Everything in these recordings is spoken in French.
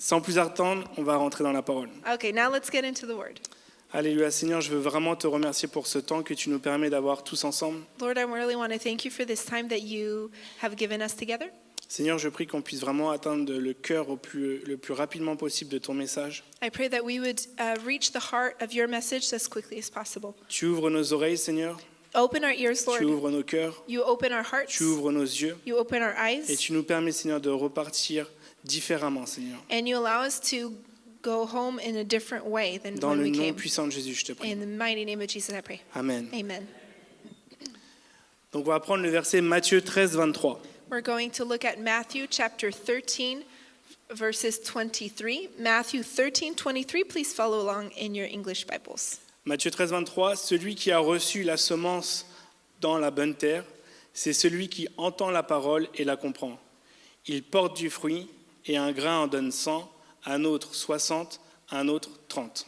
Sans plus attendre, on va rentrer dans la parole. Okay, now let's get into the word. Alléluia, Seigneur, je veux vraiment te remercier pour ce temps que tu nous permets d'avoir tous ensemble. Lord, I really want to thank you for this time that you have given us together. Seigneur, je prie qu'on puisse vraiment atteindre le cœur le plus rapidement possible de ton message. I pray that we would reach the heart of your message as quickly as possible. Tu ouvres nos oreilles, Seigneur. Open our ears, Lord. Tu ouvres nos cœurs. You open our hearts. Tu ouvres nos yeux. You open our Et eyes. tu nous permets, Seigneur, de repartir différemment, Seigneur. And you allow us to go home in a different way than Dans when le we nom came. puissant de Jésus, je te prie. In the mighty name of Jesus, I pray. Amen. Amen. Donc on va prendre le verset Matthieu 13, 23. We're going to look at Matthew chapter 13, verses 23. Matthew 13, 23. Please follow along in your English Bibles. Matthieu 13, 23. Celui qui a reçu la semence dans la bonne terre, c'est celui qui entend la parole et la comprend. Il porte du fruit et un grain en donne 100, un autre 60, un autre 30.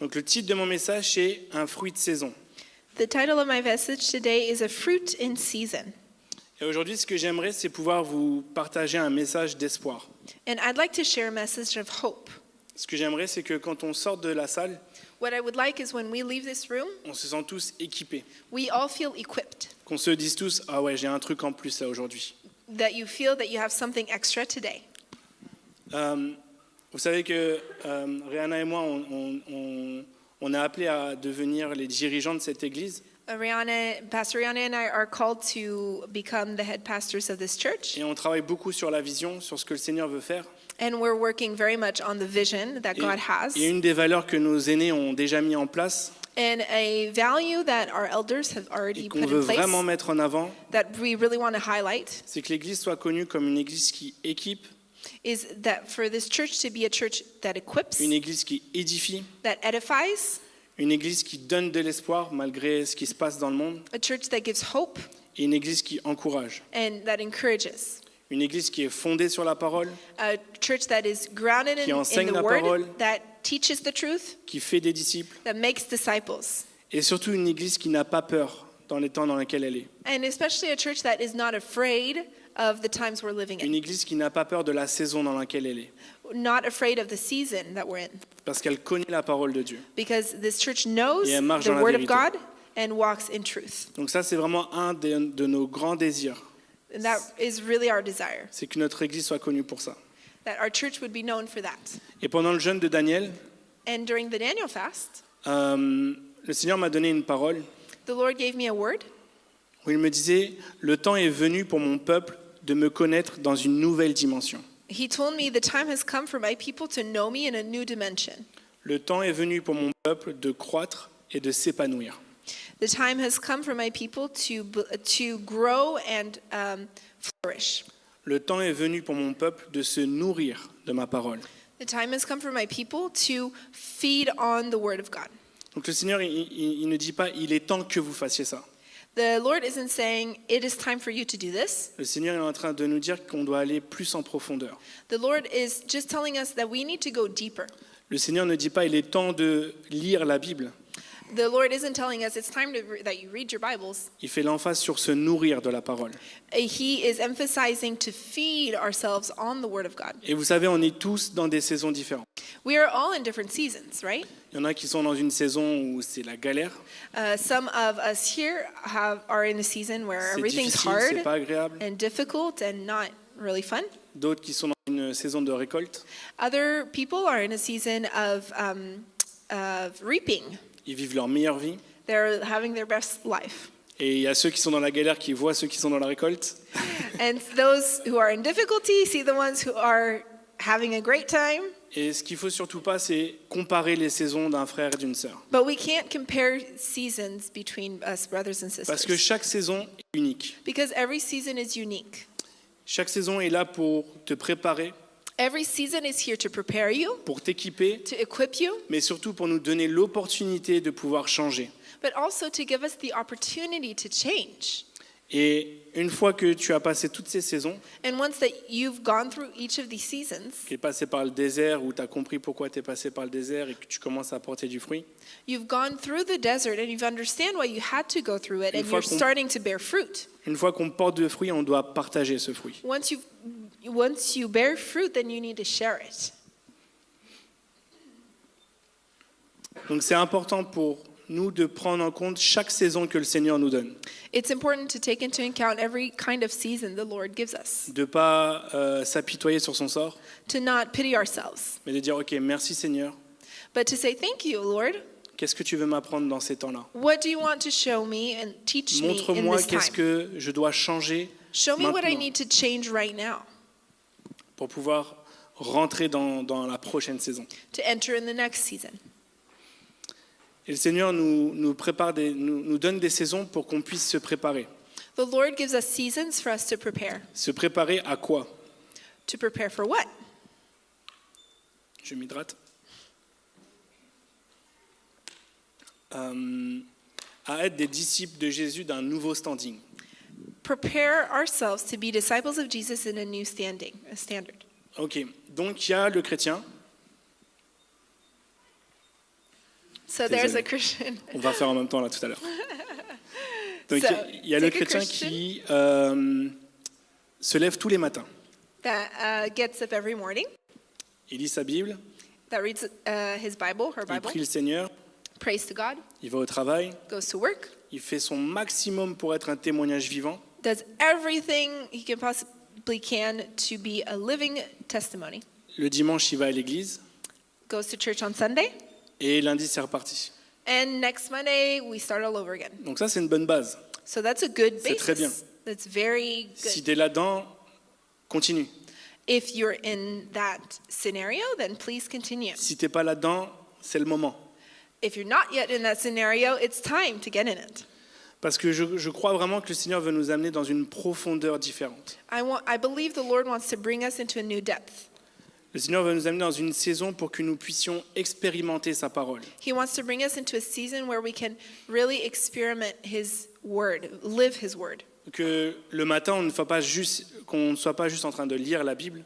Donc le titre de mon message c'est un fruit de saison. The title of my message today is A Fruit in Season. Et aujourd'hui, ce que j'aimerais, c'est pouvoir vous partager un message d'espoir. And I'd like to share a message of hope. Ce que j'aimerais, c'est que quand on sort de la salle, What I would like is when we leave this room, on se sent tous équipés. we all feel equipped. Qu'on se dise tous, ah ouais, j'ai un truc en plus là aujourd'hui. That you feel that you have something extra today. Vous savez que Rihanna et moi, on est appelés à devenir les dirigeants de cette église. Pastor Rihanna and I are called to become the head pastors of this church. Et on travaille beaucoup sur la vision, sur ce que le Seigneur veut faire. And we're working very much on the vision that God has. Et une des valeurs que nos aînés ont déjà mis en place, And a value that our elders have et already qu'on put veut in place, vraiment mettre en avant, that we really want to highlight, c'est que l'église soit connue comme une église qui équipe, is that for this church to be a church that equips, une église qui édifie, that edifies, une église qui donne de l'espoir malgré ce qui se passe dans le monde, a church that gives hope, et une église qui encourage. and that encourages. Une église qui est fondée sur la parole, A church that is grounded Qui in enseigne the la word, parole. that teaches the truth, qui fait des disciples, that makes disciples. et surtout une église qui n'a pas peur dans les temps dans lesquels elle est. And especially a church that is not afraid of the times we're living Une in. église qui n'a pas peur de la saison dans laquelle elle est, Not afraid of the season that we're in. parce qu'elle connaît la parole de Dieu. Because this church knows Et elle marche the dans la word of vérité. God and walks in truth. Donc ça, c'est vraiment un de nos grands désirs, And that is really our desire, c'est que notre église soit connue pour ça. that our church would be known for that. Et pendant le jeûne de Daniel, And during the Daniel fast, le Seigneur m'a donné une parole the Lord gave me a word où il me disait « Le temps est venu pour mon peuple de me connaître dans une nouvelle dimension. He told me the time has come for my people to know me in a new dimension. Le temps est venu pour mon peuple de croître et de s'épanouir. The time has come for my people to grow and flourish. Le temps est venu pour mon peuple de se nourrir de ma parole. » The time has come for my people to feed on the word of God. Donc le Seigneur, il ne dit pas « Il est temps que vous fassiez ça ». The Lord isn't saying it is time for you to do this. Le Seigneur est en train de nous dire qu'on doit aller plus en profondeur. The Lord is just telling us that we need to go deeper. Le Seigneur ne dit pas « Il est temps de lire la Bible ». The Lord isn't telling us it's time that you read your Bibles. Il fait l'emphase sur se nourrir de la parole. He is emphasizing to feed ourselves on the Word of God. Et vous savez, on est tous dans des saisons différentes. We are all in different seasons, right? Il y en a qui sont dans une saison où c'est la galère, Some of us here are in a season where c'est everything's difficile, hard c'est pas agréable. and difficult and not really fun. D'autres qui sont dans une saison de récolte, Other people are in a season of reaping. ils vivent leur meilleure vie. They're having their best life. Et il y a ceux qui sont dans la galère qui voient ceux qui sont dans la récolte. And those who are in difficulty see the ones who are having a great time. Et ce qu'il faut surtout pas, c'est comparer les saisons d'un frère et d'une sœur. But we can't compare seasons between us brothers and Parce que sisters. chaque saison est unique. Because every season is unique. Chaque saison est là pour te préparer, Every season is here to prepare you, pour t'équiper, to equip you, mais surtout pour nous donner l'opportunité de pouvoir changer. but also to give us the opportunity to change. Et une fois que tu as passé toutes ces saisons, And once that you've gone through each of these seasons, qui est passé par le désert, où tu as compris pourquoi tu es passé par le désert et que tu commences à porter du fruit, you've gone through the desert and you've understand why you had to go through it, Une and fois you're qu'on- starting to bear fruit. une fois qu'on porte du fruit, on doit partager ce fruit. Once you've once you bear fruit, then you need to share it. Donc c'est important pour nous de prendre en compte chaque saison que le Seigneur nous donne. It's important to take into account every kind of season the Lord gives us, De ne pas s'apitoyer sur son sort, to not pity ourselves, mais de dire, ok, merci Seigneur, but to say, thank you, Lord. qu'est-ce que tu veux m'apprendre dans ces temps-là? What do you want to show me and teach me in Montre-moi this qu'est-ce time? que je dois changer Show me what I maintenant need to change right now pour pouvoir rentrer dans la prochaine saison. to enter in the next season. Et le Seigneur nous prépare nous donne des saisons pour qu'on puisse se préparer. The Lord gives us seasons for us to prepare. Se préparer à quoi? To prepare for what? Je m'hydrate. À être des disciples de Jésus d'un nouveau standing. Prepare ourselves to be disciples of Jesus in a new standard. Ok, donc il y a le chrétien. So there's a Désolé. Christian. On va faire en même temps là tout à l'heure. Donc So, il y a le take a chrétien Christian. qui se lève tous les matins. That gets up every morning, Il lit sa Bible, that reads his Bible, her il Bible, prie le Seigneur, prays to God, il va au travail, goes to work, il fait son maximum pour être un témoignage vivant. does everything he can possibly can to be a living testimony, Le dimanche, il va à l'église goes to church on Sunday, et lundi, c'est reparti. and next Monday we start all over again. Donc ça, c'est une bonne base. So that's a good C'est très bien. basis. That's very Si good. tu es là-dedans, continue. If you're in that scenario, then please continue. Si tu n'es pas là-dedans, c'est le moment. If you're not yet in that scenario, it's time to get in it. Parce que je crois vraiment que le Seigneur veut nous amener dans une profondeur différente. I believe the Lord wants to bring us into a new depth. Le Seigneur veut nous amener dans une saison pour que nous puissions expérimenter sa parole. He wants to bring us into a season where we can really experiment His word, live His word. Que le matin, qu'on ne soit pas juste en train de lire la Bible,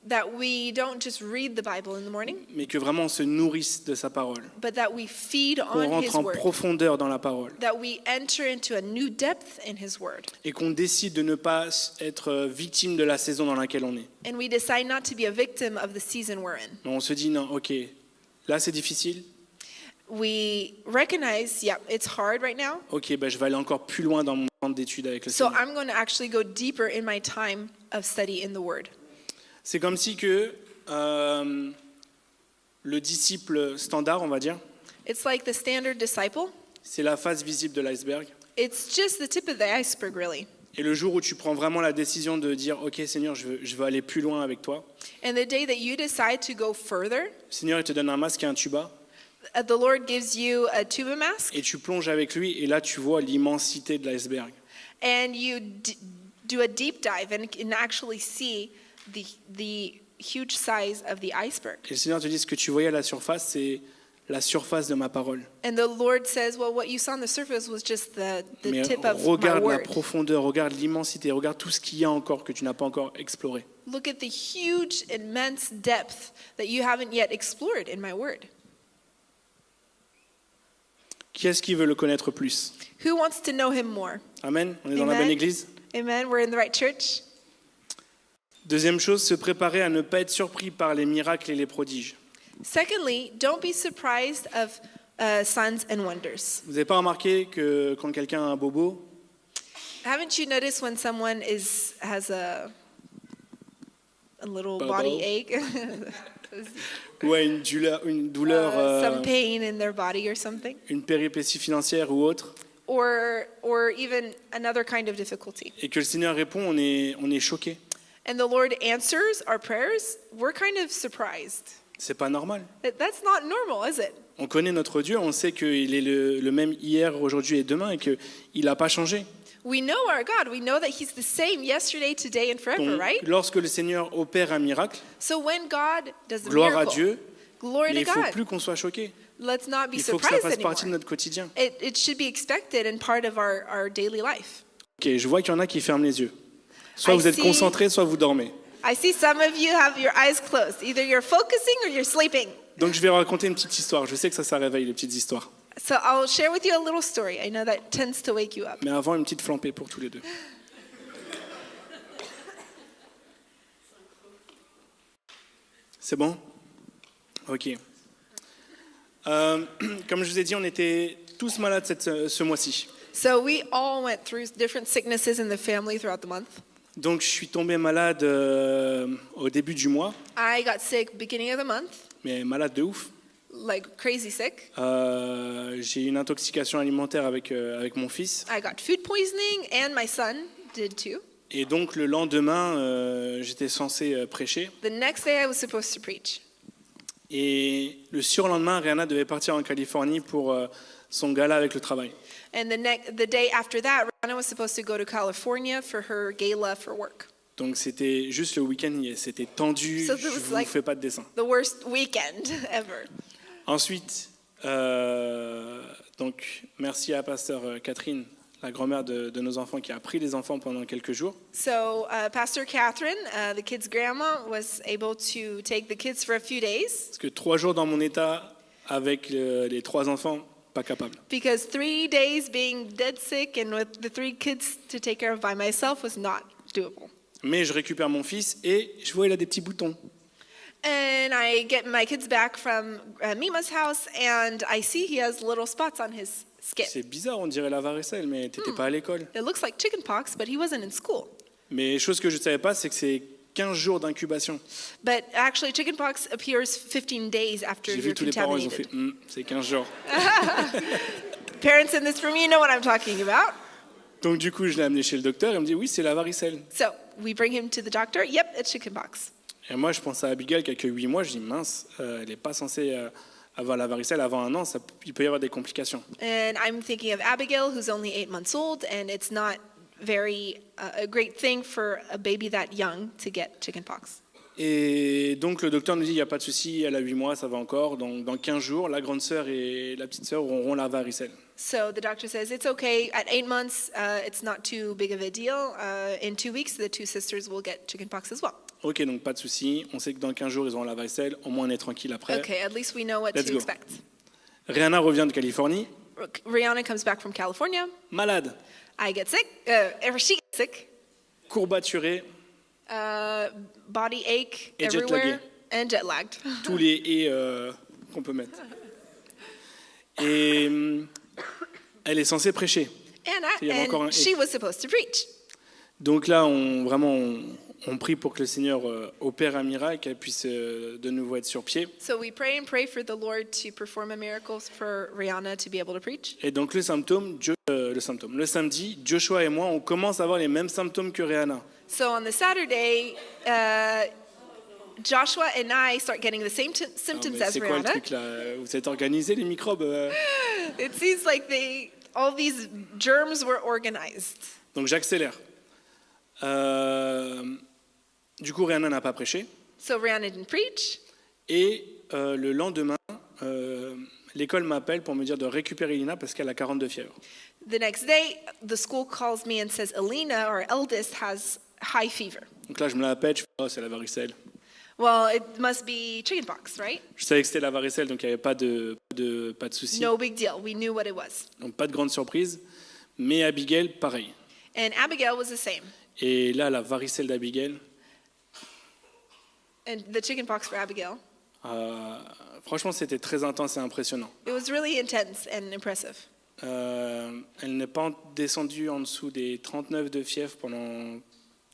That we don't just read the Bible in the morning, mais que vraiment on se nourrisse de sa parole. but that we feed Qu'on on His rentre en word. profondeur dans la parole. That we enter into a new depth in His word. Et qu'on décide de ne pas être victime de la saison dans laquelle on est. And we decide not to be a victim of the season we're in. Mais on se dit, non, ok, là c'est difficile. We recognize, yeah, it's hard right now. Ok, ben, je vais aller encore plus loin dans mon temps d'études avec le So Seigneur. I'm going to actually go deeper in my time of study in the word. C'est comme si que le disciple standard, on va dire, It's like the standard disciple. c'est la face visible de l'iceberg. It's just the tip of the iceberg, really. Et le jour où tu prends vraiment la décision de dire, ok Seigneur, je veux aller plus loin avec toi, And the day that you decide to go further, le Seigneur il te donne un masque et un tuba, the Lord gives you a tuba mask, et tu plonges avec lui, et là tu vois l'immensité de l'iceberg. and you do a deep dive and can actually see the huge size of the iceberg. Et le Seigneur te dit, ce que tu voyais à la surface, c'est la surface de ma parole. And the Lord says, well, what you saw on the surface was just the Mais tip of my regarde la word. profondeur, regarde l'immensité, regarde tout ce qu'il y a encore que tu n'as pas encore exploré. Look at the huge, immense depth that you haven't yet explored in my word. Qui est-ce qui veut le connaître plus? Who wants to know him more? Amen. On est dans la Amen. bonne église. Amen. We're in the right church. Deuxième chose, se préparer à ne pas être surpris par les miracles et les prodiges. Secondly, don't be surprised of signs and wonders. Vous n'avez pas remarqué que quand quelqu'un a un bobo, Haven't you noticed when someone has a little Bobo. body ache, ou a une douleur, some pain in their body or something, une péripétie financière ou autre, or even another kind of difficulty, et que le Seigneur répond, on est choqué. and the Lord answers our prayers, we're kind of surprised. C'est pas normal. That's not normal, is it? On connaît notre Dieu, on sait qu'il est le même hier, aujourd'hui et demain, et qu'il n'a pas changé. We know our God. We know that He's the same yesterday, today, and forever, Donc, right? lorsque le Seigneur opère un miracle, So when God does the gloire à miracle, Dieu, glory mais il to ne faut God. plus qu'on soit choqué. Let's not be Il faut que ça surprised fasse anymore. partie de notre quotidien. It should be expected and part of our daily life. Ok, je vois qu'il y en a qui ferment les yeux. Soit vous êtes see- concentrés, soit vous dormez. I see some of you have your eyes closed. Either you're focusing or you're sleeping. Donc je vais raconter une petite histoire. Je sais que ça réveille les petites histoires. So I'll share with you a little story. I know that tends to wake you up. Mais avant, une petite flambée pour tous les deux. C'est bon? Ok. Comme je vous ai dit, on était tous malades ce mois-ci. So we all went through different sicknesses in the family throughout the month. Donc je suis tombé malade au début du mois, I got sick beginning of the month, mais malade de ouf. like crazy sick. J'ai eu une intoxication alimentaire avec mon fils. I got food poisoning, and my son did too. Et donc le lendemain, j'étais censé prêcher. The next day I was supposed to preach. Et le surlendemain, Rihanna devait partir en Californie pour son gala avec le travail. And the day after that, Rihanna was supposed to go to California for her gala for work. Donc c'était juste le week-end, c'était tendu, So je it was ne vous like- fais pas de dessin. The worst weekend ever. Ensuite, donc merci à Pasteur Catherine, la grand-mère de nos enfants, qui a pris les enfants pendant quelques jours. So Pastor Catherine, the kids' grandma, was able to take the kids for a few days Parce que 3 jours dans mon état avec les 3 enfants, pas capable. because 3 days being dead sick and with the 3 kids to take care of by myself was not doable. Mais je récupère mon fils et je vois il a des petits boutons. And I get my kids back from Mima's house, and I see he has little spots on his skin. C'est bizarre, on dirait la varicelle, mais t'étais pas à l'école. It looks like chickenpox, but he wasn't in school. Mais chose que je ne savais pas, c'est que c'est 15 jours d'incubation. But actually, chickenpox appears 15 days after J'ai you're vu tous les parents, ils ont fait contaminated. c'est 15 jours. Parents in this room, you know what I'm talking about. Donc du coup, je l'ai amené chez le docteur, il me dit oui, c'est la varicelle. So we bring him to the doctor. Yep, it's chickenpox. Et moi, je pense à Abigail qui a que 8 mois, je dis mince, elle n'est pas censée avoir la varicelle avant 1 an, il peut y avoir des complications. And I'm thinking of Abigail, who's only 8 months old, and it's not very a great thing for a baby that young to get chickenpox. Et donc le docteur nous dit il n'y a pas de souci, elle a 8 mois, ça va encore. Donc dans 15 jours, la grande sœur et la petite sœur auront la varicelle. So the doctor says it's okay. At 8 months, it's not too big of a deal. In 2 weeks, the 2 sisters will get chickenpox as well. Ok, donc pas de souci, on sait que dans 15 jours, ils auront la varicelle, au moins on est tranquille après. Okay, at least we know what Let's to go. expect. Rihanna revient de Californie, Rihanna comes back from California. malade, I get sick. She gets sick. courbaturée, Body ache Et everywhere jet-laggée. and jet lagged. tous les et qu'on peut mettre. Et elle est censée prêcher. Il y avait encore un And she was supposed to preach. Donc là, on prie pour que le Seigneur opère un miracle, qu'elle puisse de nouveau être sur pied. So we pray and pray for the Lord to perform a miracle for Rihanna to be able to preach. Et donc le samedi, Joshua et moi, on commence à avoir les mêmes symptômes que Rihanna. So on the Saturday, Joshua and I start getting the same Ah, symptoms mais as c'est quoi le Rihanna. truc là? Vous êtes organisés les microbes? It seems like all these germs were organized. Donc j'accélère. Du coup, Rihanna n'a pas prêché. So Rihanna didn't preach. Et le lendemain, l'école m'appelle pour me dire de récupérer Lina parce qu'elle a 42 fièvre. The next day, the school calls me and says Alina, our eldest, has high fever. Donc là, je me la pète, je fais, oh, c'est la varicelle. Well, it must be chickenpox, right? Je savais que c'était la varicelle, donc il n'y avait pas de souci. No big deal. We knew what it was. Donc pas de grande surprise. Mais Abigail, pareil. And Abigail was the same. Et là, la varicelle d'Abigail, And the chickenpox for Abigail, franchement, c'était très intense et impressionnant. it was really intense and impressive. Elle n'est pas descendue en dessous des 39 de fièvre pendant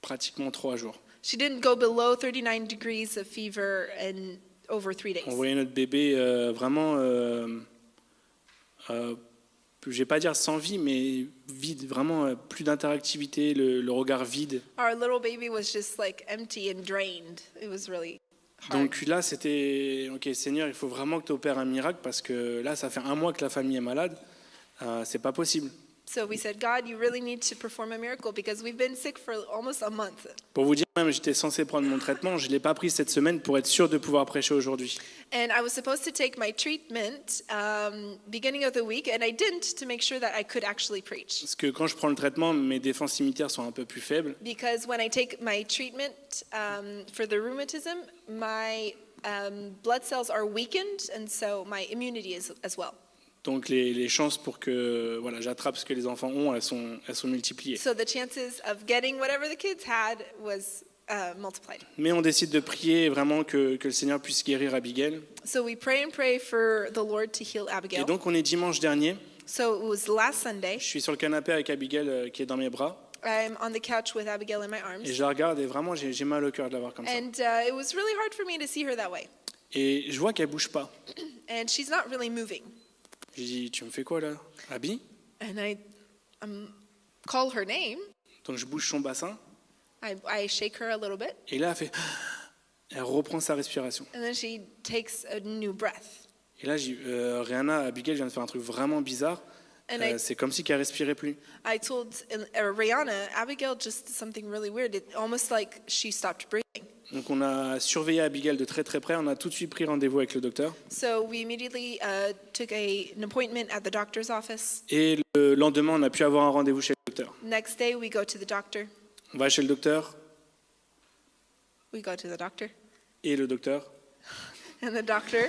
pratiquement 3 jours. She didn't go below 39 degrees of fever in over 3 days. On voyait notre bébé vraiment, je vais pas dire sans vie, mais vide, vraiment plus d'interactivité, le regard vide. Our little baby was just like empty and drained. It was really hard. Donc là, c'était, ok Seigneur, il faut vraiment que tu opères un miracle parce que là, ça fait 1 mois que la famille est malade, c'est pas possible. So we said, God, you really need to perform a miracle because we've been sick for almost a month. Pour vous dire, même j'étais censé prendre mon traitement, je l'ai pas pris cette semaine pour être sûr de pouvoir prêcher aujourd'hui. And I was supposed to take my treatment beginning of the week, and I didn't to make sure that I could actually preach. Parce que quand je prends le traitement, mes défenses immunitaires sont un peu plus faibles. Because when I take my treatment for the rheumatism, my blood cells are weakened, and so my immunity is as well. Donc les chances pour que voilà, j'attrape ce que les enfants ont, elles sont multipliées. So the chances of getting whatever the kids had was multiplied. Mais on décide de prier vraiment que le Seigneur puisse guérir Abigail. So we pray and pray for the Lord to heal Et Abigail. donc on est dimanche dernier. So it was last Sunday. Je suis sur le canapé avec Abigail qui est dans mes bras. I'm on the couch with Abigail in my Et arms. je la regarde et vraiment j'ai mal au cœur de la voir comme ça. And it was really hard for me to see her that way. Et je vois qu'elle bouge pas. And she's not really moving. Je dis, tu me fais quoi là, Abby? And I call her name. Donc je bouge son bassin. I shake her a little bit. Et là, elle reprend sa respiration. And then she takes a new breath. Et là, Rihanna, Abigail vient de faire un truc vraiment bizarre. And C'est comme si qu'elle respirait plus. I told Rihanna, Abigail just did something really weird. It almost like she stopped breathing. Donc on a surveillé Abigail de très très près. On a tout de suite pris rendez-vous avec le docteur. So we immediately took an appointment at the doctor's office. Et le lendemain, on a pu avoir un rendez-vous chez le docteur. Next day, we go to the doctor. On va chez le docteur We go to the doctor. et le docteur, And the doctor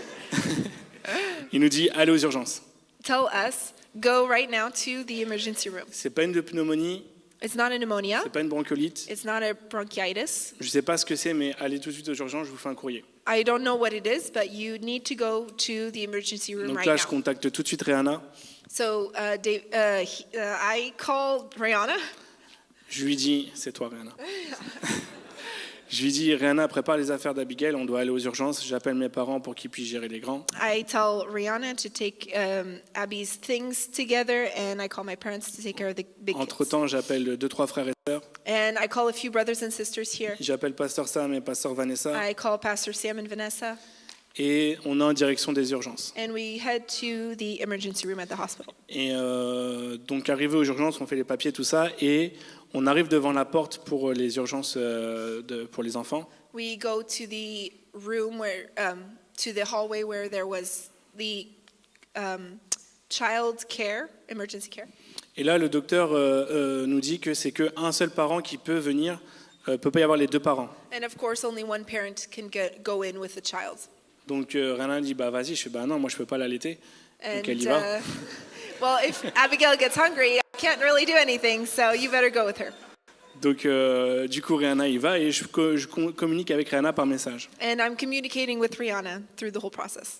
il nous dit allez aux urgences. tell us, go right now to the emergency room. C'est pas une pneumonie, It's not a pneumonia. c'est pas une bronchiolite. It's not a bronchitis. Je sais pas ce que c'est, mais allez tout de suite aux urgences. Je vous fais un courrier. I don't know what it is, but you need to go to the emergency room Donc right là, je now. contacte tout de suite Rihanna. So I called Rihanna. Je lui dis, c'est toi Rihanna. Je lui dis, Rihanna, prépare les affaires d'Abigail, on doit aller aux urgences. J'appelle mes parents pour qu'ils puissent gérer les grands. I tell Rihanna to take Abby's things together, and I call my parents to take care of the big kids. Entre-temps, j'appelle 2-3 frères et sœurs. And I call a few brothers and sisters here. J'appelle Pasteur Sam et Pasteur Vanessa. I call Pastor Sam and Vanessa, Et on est en direction des urgences. and we head to the emergency room at the hospital. Et donc, arrivé aux urgences, on fait les papiers, tout ça. Et on arrive devant la porte pour les urgences pour les enfants. We go to the room where, to the hallway where there was the child care, emergency care. Et là, le docteur nous dit que c'est qu'un seul parent qui peut venir. Peut pas y avoir les deux parents. And of course, only one parent can go in with the child. Donc Rihanna dit bah vas-y, je fais bah non, moi je peux pas l'allaiter. And Donc elle y va. well, if Abigail gets hungry, I can't really do anything, so you better go with her. Donc du coup Rihanna y va et je communique avec Rihanna par message. And I'm communicating with Rihanna through the whole process.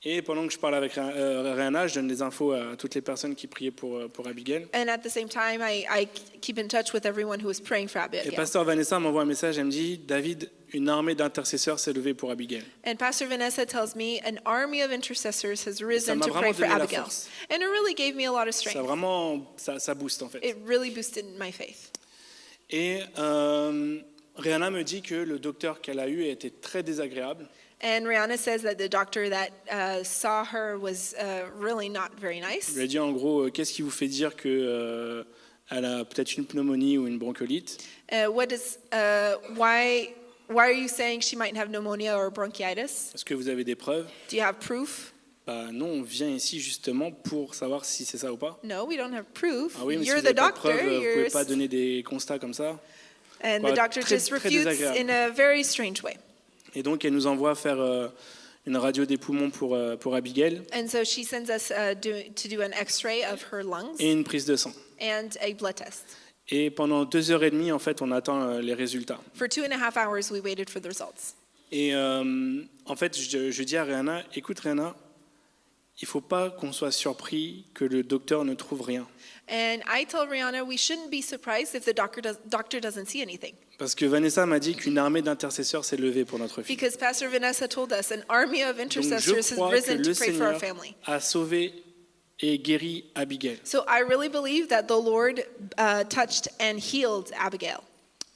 Et pendant que je parle avec Rihanna, je donne des infos à toutes les personnes qui priaient pour Abigail. And at the same time, I keep in touch with everyone who is praying for Et Abigail. Pasteur Vanessa m'envoie un message, elle me dit David, une armée d'intercesseurs s'est levée pour Abigail. And Pastor Vanessa tells me an army of intercessors has risen m'a to vraiment pray for donné la Abigail. force. And it really gave me a lot of Ça strength. vraiment ça booste en fait. It really boosted my faith. Et Rihanna me dit que le docteur qu'elle a eu était très désagréable. And Rihanna says that the doctor that saw her was really not very nice. Je lui ai dit en gros, qu'est-ce qui vous fait dire que elle a peut-être une pneumonie ou une bronchiolite? Why are you saying she might have pneumonia or bronchitis? Est-ce que vous avez des preuves? Do you have proof? Bah non, on vient ici justement pour savoir si c'est ça ou pas. No, we don't have proof. Ah oui, mais si You're vous the n'avez pas de doctor. preuves, vous pouvez pas donner des constats comme ça. And Voilà, the doctor très- just très refutes désagréable. in a very strange way. Et donc elle nous envoie faire une radio des poumons pour Abigail And so she sends us to do an X-ray of her lungs et une prise de sang. and a blood test. Et pendant 2h30, en fait, on attend les résultats. For 2.5 hours, we waited for the results. Et en fait, je dis à Rihanna, écoute Rihanna, il faut pas qu'on soit surpris que le docteur ne trouve rien. And I told Rihanna we shouldn't be surprised if the doctor doesn't see anything. Parce que Vanessa m'a dit qu'une armée d'intercesseurs s'est levée pour notre fille. Because Pastor Vanessa told us an army of Donc je intercessors has crois que risen le to pray for our Seigneur family. a sauvé et guéri Abigail. So I really believe that the Lord touched and healed Abigail.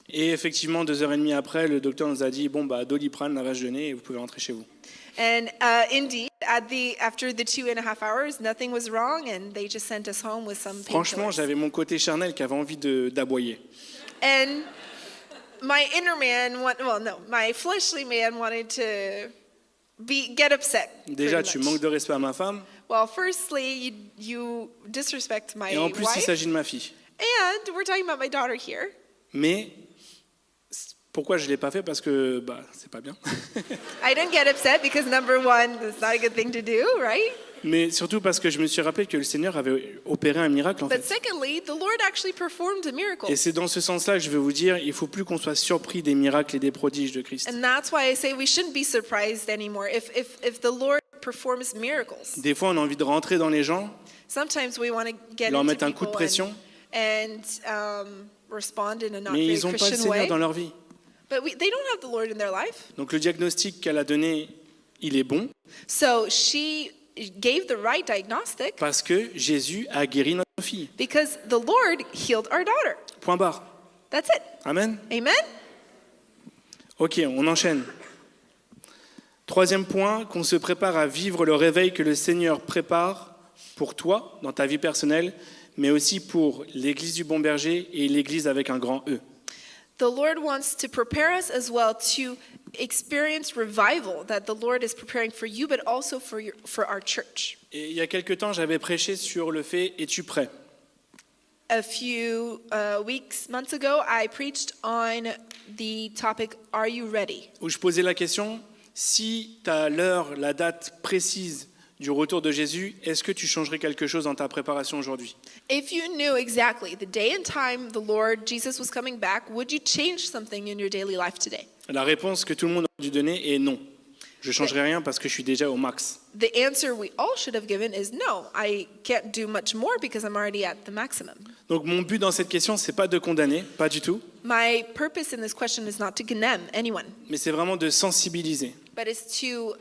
Et effectivement, 2h30 après, le docteur nous a dit, bon, bah, Doliprane, lavage de nez, et vous pouvez rentrer chez vous. And indeed, after the 2.5 hours, nothing was wrong, and they just sent us home with some Franchement, painkillers. j'avais mon côté charnel qui avait envie d'aboyer. And my inner man, my fleshly man wanted to get upset. Déjà, pretty tu much. manques de respect à ma femme, Well, firstly, you disrespect my et en plus, il wife, s'agit de ma fille. and we're talking about my daughter here. Mais pourquoi je ne l'ai pas fait? Parce que bah, c'est pas bien. I didn't get upset because number one, it's not a good thing to do, right? Mais surtout parce que je me suis rappelé que le Seigneur avait opéré un miracle en But fait. secondly, the Lord actually performed a miracle. Et c'est dans ce sens-là que je veux vous dire, il ne faut plus qu'on soit surpris des miracles et des prodiges de Christ. And that's why I say we shouldn't be surprised anymore if the Lord performs miracles. Des fois, on a envie de rentrer dans les gens, Sometimes we want to get leur into mettre un coup de people pression, and respond in a not mais very ils n'ont pas le Christian Seigneur way. dans leur vie. But they don't have the Lord in their life. Donc le diagnostic qu'elle a donné, il est bon So she gave the right diagnostic parce que Jésus a guéri notre fille. because the Lord healed our daughter. Point barre. That's it. Amen. Amen? Ok, on enchaîne. Troisième point, qu'on se prépare à vivre le réveil que le Seigneur prépare pour toi, dans ta vie personnelle, mais aussi pour l'Église du Bon Berger et l'Église avec un grand E. The Lord wants to prepare us as well to experience revival that the Lord is preparing for you, but also for our church. Et il y a quelque temps, j'avais prêché sur le fait « Es-tu prêt ?» A few months ago, I preached on the topic, Are you ready? Où je posais la question, si tu as l'heure, la date précise du retour de Jésus, est-ce que tu changerais quelque chose dans ta préparation aujourd'hui ? If you knew exactly the day and time the Lord Jesus was coming back, would you change something in your daily life today? La réponse que tout le monde a dû donner est non. Je ne changerai rien parce que je suis déjà au max. The answer we all should have given is no, I can't do much more because I'm already at the maximum. Donc mon but dans cette question, c'est pas de condamner, pas du tout, My purpose in this question is not to condemn anyone, mais c'est vraiment de sensibiliser but it's to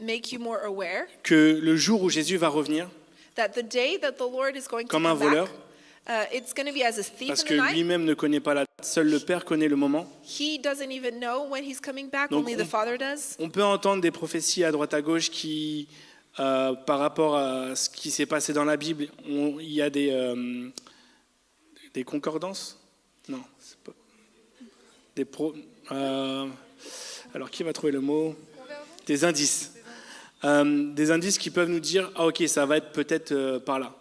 make you more aware que le jour où Jésus va revenir, that the day that the Lord is going to comme un come voleur, back, it's going to be as a thief parce in que the night. lui-même ne connaît pas la date, seul le Père connaît le moment. He doesn't even know when he's coming back, Donc, only the Father does. On peut entendre des prophéties à droite à gauche qui, par rapport à ce qui s'est passé dans la Bible, il y a des concordances. Non, c'est pas alors qui va trouver le mot ? Des indices. Des indices qui peuvent nous dire ah ok ça va être peut-être par là.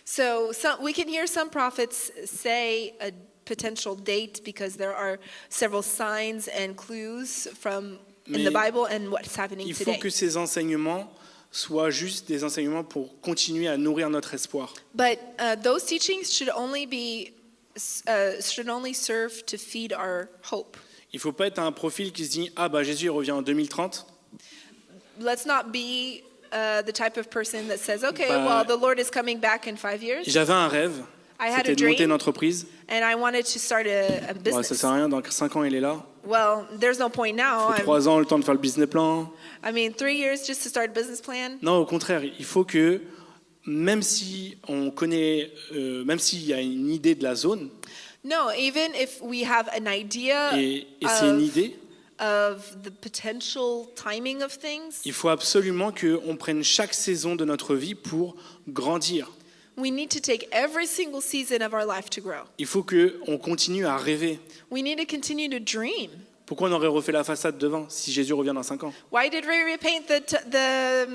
So we can hear some prophets say a potential date because there are several signs and clues from in the Mais Bible and what's happening Il faut today. que ces enseignements soient juste des enseignements pour continuer à nourrir notre espoir. But those teachings should only serve to feed our hope. Il ne faut pas être un profil qui se dit ah bah Jésus il revient en 2030. Let's not be the type of person that says, okay, Bah, well, the Lord is coming back in 5 years, J'avais un rêve, I had a c'était de monter dream, une entreprise. and I wanted to start a Bon, ça business. sert à rien, dans 5 ans il est là. Well, there's no point now. Il faut 3 ans le temps de faire le business plan. 3 years just to start a business plan. Non, au contraire, il faut que même si on connaît, même s'il y a une idée de la zone, No, even if we have an idea et c'est une idée, of the potential timing of things, il faut absolument qu'on prenne chaque saison de notre vie pour grandir. we need to take every single season of our life to grow. Il faut qu'on continue à rêver. We need to continue to dream. Pourquoi on aurait refait la façade devant si Jésus revient dans 5 ans ? Why did we repaint the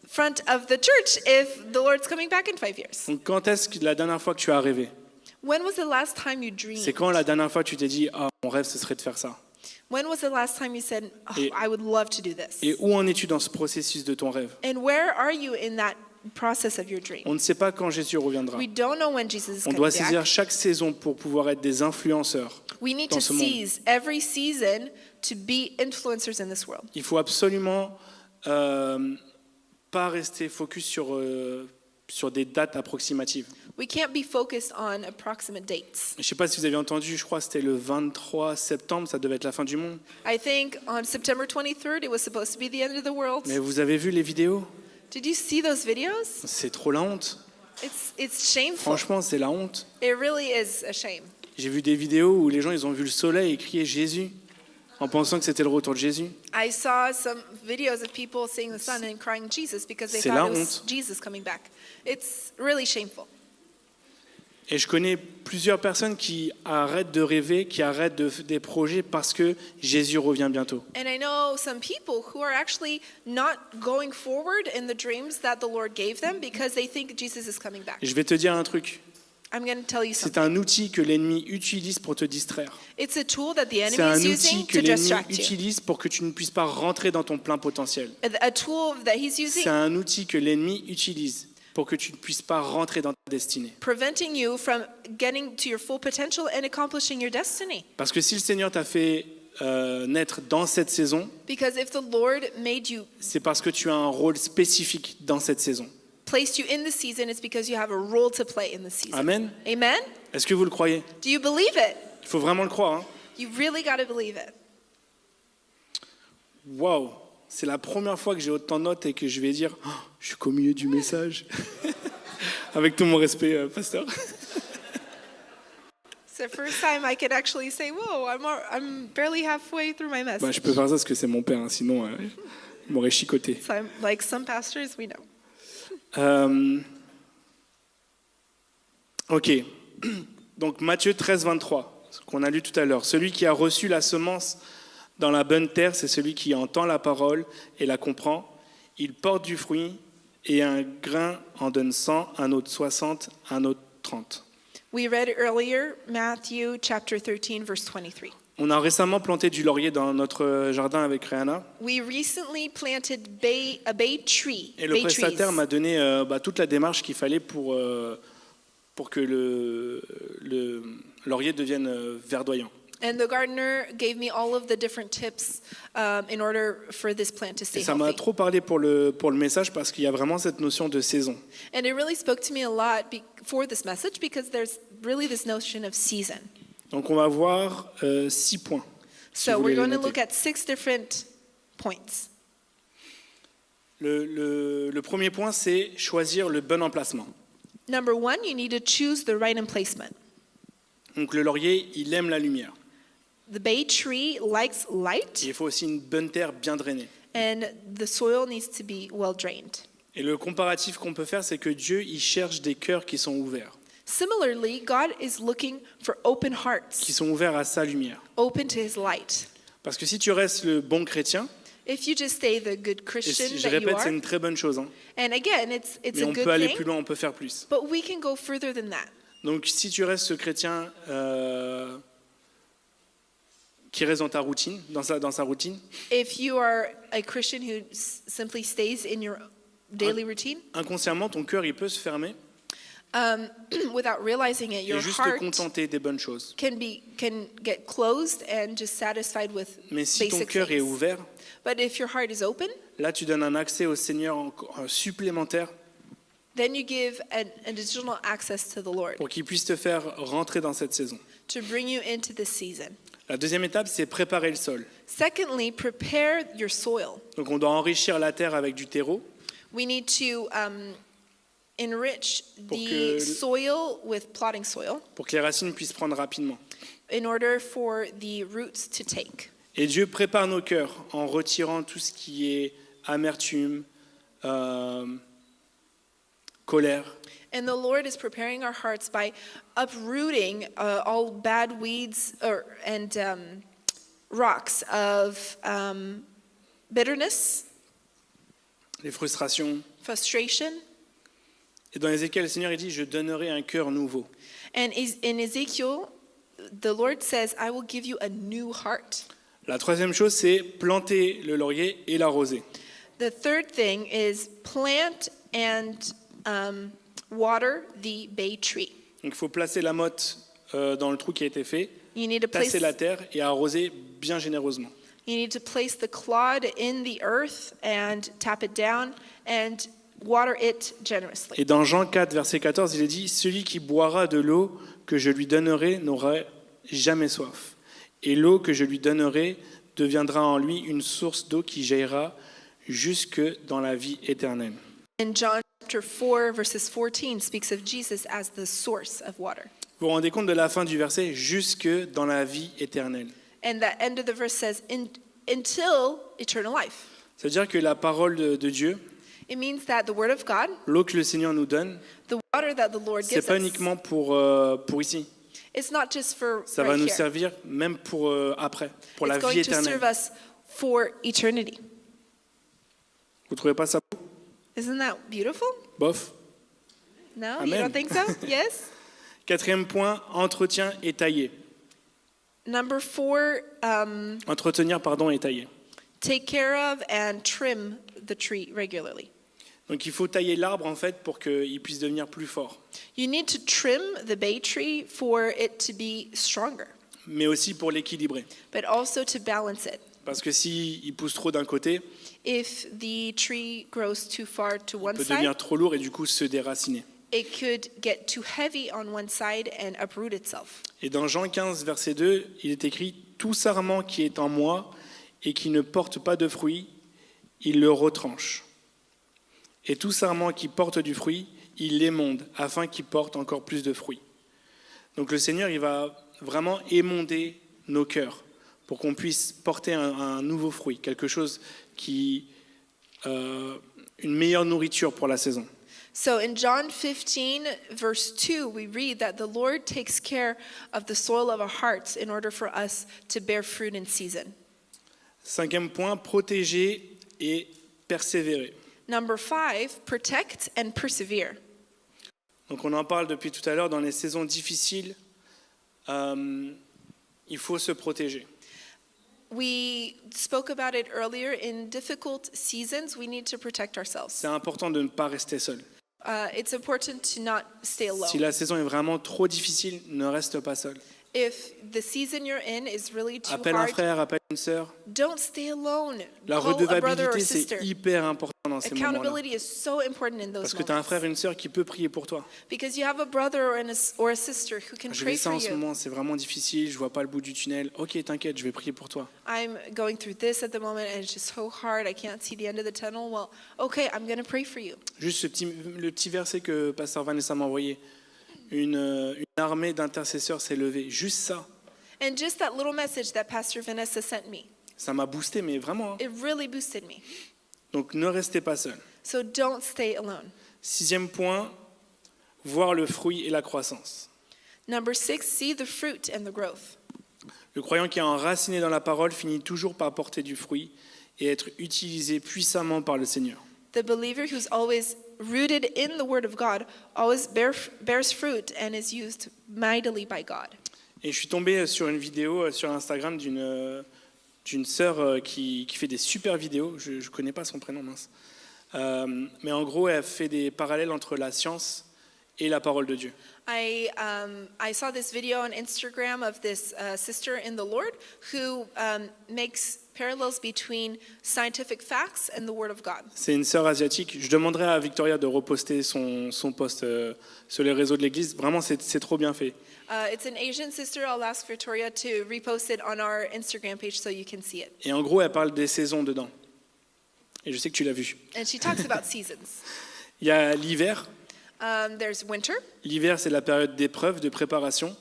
front of the church if the Lord's coming back in 5 years? Donc quand est-ce que la dernière fois que tu as rêvé ? When was the last time you C'est dreamed? quand la dernière fois que tu t'es dit ah mon rêve ce serait de faire ça ? When was the last time you said, oh, Et- I would love to do this? Et où en es-tu dans ce processus de ton rêve ? And where are you in that process of your dream? On ne sait pas quand Jésus reviendra. We don't know when Jesus is On coming doit back. saisir chaque saison pour pouvoir être des influenceurs. We need dans to ce monde. seize every season to be influencers in this world. Il faut absolument pas rester focus sur des dates approximatives. We can't be focused on approximate dates. Je ne sais pas si vous avez entendu, je crois que c'était le 23 septembre, ça devait être la fin du monde. I think on September 23rd, it was supposed to be the end of the world. Mais vous avez vu les vidéos ? Did you see those videos? C'est trop la honte. It's shameful. Franchement, c'est la honte. It really is a shame. J'ai vu des vidéos où les gens ils ont vu le soleil et crié Jésus en pensant que c'était le retour de Jésus. I saw some videos of people seeing the sun and crying Jesus because they C'est thought la it was honte. Jesus coming back. It's really shameful. Et je connais plusieurs personnes qui arrêtent de rêver, qui arrêtent des projets parce que Jésus revient bientôt. And I know some people who are actually not going forward in the dreams that the Lord gave them because they think Jesus is coming back. Et je vais te dire un truc. I'm going to tell you C'est something. un outil que l'ennemi utilise pour te distraire. It's a tool that the C'est enemy un is outil using que to l'ennemi distract you. utilise pour que tu ne puisses pas rentrer dans ton plein potentiel. A tool that he's C'est using un outil que l'ennemi utilise pour que tu ne puisses pas rentrer dans ta destinée. preventing you from getting to your full potential and accomplishing your destiny. Parce que si le Seigneur t'a fait naître dans cette saison, Because if the Lord made you, c'est parce que tu as un rôle spécifique dans cette saison. placed you in the season, it's because you have a role to play in the season. Amen. Amen? Est-ce que vous le croyez? Do you believe it? Il faut vraiment le croire. Hein? You really got to believe it. Waouh! C'est la première fois que j'ai autant de notes et que je vais dire oh, je suis qu'au milieu du message. Avec tout mon respect, pasteur. It's the first time I could actually say, whoa, I'm barely halfway through my message. Bah, je peux faire ça parce que c'est mon père, hein, sinon il m'aurait chicoté. So I'm like some pastors, we know. Ok. Donc Matthieu 13, 23, ce qu'on a lu tout à l'heure. Celui qui a reçu la semence dans la bonne terre, c'est celui qui entend la parole et la comprend. Il porte du fruit et un grain en donne 100, un autre 60, un autre 30. We read earlier Matthew chapter 13, verse 23. On a récemment planté du laurier dans notre jardin avec Rihanna. We recently planted a bay tree. Et le bay prestataire trees. m'a donné toute la démarche qu'il fallait pour que le laurier devienne verdoyant. And the gardener gave me all of the different tips in order for this plant to Et stay ça m'a healthy. trop parlé pour le message parce qu'il y a vraiment cette notion de saison. And it really spoke to me a lot for this message because there's really this notion of season. Donc on va voir 6 points. si So vous we're voulez les going to noter. look at 6 different points. Le premier point, c'est choisir le bon emplacement. Number 1, you need to choose the right emplacement. Donc le laurier, il aime la lumière. The bay tree likes Et light, il faut aussi une bonne terre bien drainée. and the soil needs to be well drained. Et le comparatif qu'on peut faire, c'est que Dieu, il cherche des cœurs qui sont ouverts, Similarly, God is looking for open qui hearts, sont ouverts à sa lumière. open to his light. Parce que si tu restes le bon chrétien, If you just stay the good et Christian je that you répète, c'est are, une très bonne chose, hein, and again, it's mais a on good peut aller thing, plus loin, on peut faire plus. but we can go further than that. Donc si tu restes ce chrétien qui reste dans ta routine, dans sa routine, If you are a Christian who simply stays in your daily routine, inconsciemment, ton cœur, il peut se fermer without realizing it, et your juste te heart contenter des bonnes choses. can get closed and just satisfied with Mais si ton basic cœur est things. ouvert, But if your heart is open, là, tu donnes un accès au Seigneur supplémentaire then you give an additional access to the Lord pour qu'il puisse te faire rentrer dans cette saison. to bring you into this season. La deuxième étape, c'est préparer le sol. Secondly, prepare your soil. Donc on doit enrichir la terre avec du terreau We need to enrich Pour the que- soil with plotting soil pour que les racines puissent prendre rapidement. in order for the roots to take. Et Dieu prépare nos cœurs en retirant tout ce qui est amertume, colère, And the Lord is preparing our hearts by uprooting all bad weeds and rocks of bitterness, les frustrations. frustration. Et dans Ézéchiel, le Seigneur il dit, je donnerai un cœur nouveau. And in Ezekiel, the Lord says, I will give you a new heart. La troisième chose, c'est planter le laurier et l'arroser. The third thing is plant and water the bay tree. Donc il faut placer la motte dans le trou qui a été fait, You need to place tasser la terre et arroser bien généreusement. the clod in the earth and tap it down and water it generously. Et dans Jean 4, verset 14, il est dit, celui qui boira de l'eau que je lui donnerai n'aura jamais soif. Et l'eau que je lui donnerai deviendra en lui une source d'eau qui jaillira jusque dans la vie éternelle. And John chapter 4 verses 14 speaks of Jesus as the source of water. Vous vous rendez compte de la fin du verset, jusque dans la vie éternelle. And the end of the verse says until eternal life. C'est-à-dire que la parole de Dieu, It means that the word of God, l'eau que le Seigneur nous donne, the water that the Lord c'est gives pas us, uniquement pour ici. it's not just for Ça va right nous here. servir même pour après, pour la It's vie going to éternelle. serve us for eternity. Vous trouvez pas ça beau? Isn't that beautiful? Bof. No, Amen. you don't think so? Yes? Quatrième point, entretien et tailler. Number 4, Entretenir, et tailler. take care of and trim the tree regularly. Donc il faut tailler l'arbre en fait pour qu'il puisse devenir plus fort, You need to trim the bay tree for it to be stronger, mais aussi pour l'équilibrer. but also to balance it. Parce que s'il pousse trop d'un côté, If the tree grows too far to il one peut side, devenir trop lourd et du coup se déraciner. it could get too heavy on one side and uproot itself. Et dans Jean 15, verset 2, il est écrit « Tout sarment qui est en moi et qui ne porte pas de fruit, il le retranche. Et tout sarment qui porte du fruit, il l'émonde, afin qu'il porte encore plus de fruits. » Donc le Seigneur, il va vraiment émonder nos cœurs pour qu'on puisse porter un nouveau fruit, quelque chose qui... une meilleure nourriture pour la saison. So in John 15, verse 2, we read that the Lord takes care of the soil of our hearts in order for us to bear fruit in season. Cinquième point, protéger et persévérer. Number 5, protect and persevere. Donc on en parle depuis tout à l'heure, dans les saisons difficiles, il faut se protéger. We spoke about it earlier. In difficult seasons, we need to protect ourselves. C'est important de ne pas rester seul. It's important to not stay alone. Si la saison est vraiment trop difficile, ne reste pas seul. If the season you're in is really too Appelle un hard, frère, appelle une sœur. don't stay alone. La Call a brother or redevabilité, sister. c'est hyper important dans ces moments-là. Accountability is so important in those Parce que tu as un moments. frère et une sœur qui peut prier pour toi. Because you have a brother or a sister who can Je pray vis ça for en ce you. moment, c'est vraiment difficile, je vois pas le bout du tunnel. Ok, t'inquiète, je vais prier pour toi. I'm going through this at the moment and it's just so hard. I can't see the end of the tunnel. Well, okay, I'm going to pray for you. Juste le petit verset que Pasteur Vanessa m'a envoyé. Une armée d'intercesseurs s'est levée. Juste ça, And just that little message that Pastor Vanessa sent me, ça m'a boosté, mais vraiment. it really boosted me. Donc ne restez pas seul. So don't stay alone. Sixième point, voir le fruit et la croissance. Number 6, see the fruit and the growth. Le croyant qui est enraciné dans la parole finit toujours par porter du fruit et être utilisé puissamment par le Seigneur. The believer who's always rooted in the Word of God always bears fruit and is used mightily by God. Et je suis tombé sur une vidéo sur Instagram d'une sœur qui fait des super vidéos. Je ne connais pas son prénom, mince. Mais en gros, elle fait des parallèles entre la science et la parole de Dieu. I saw this video on Instagram of this sister in the Lord who makes parallels between scientific facts and the Word of God. C'est une sœur asiatique. Je demanderai à Victoria de reposter son post sur les réseaux de l'Église. Vraiment, c'est trop bien fait. It's an Asian sister. I'll ask Victoria to repost it on our Instagram page so you can see it. Et en gros, elle parle des saisons dedans. Et je sais que tu l'as vu. And she talks about seasons. Il y a l'hiver. There's winter, L'hiver, c'est la période d'épreuve, de préparation.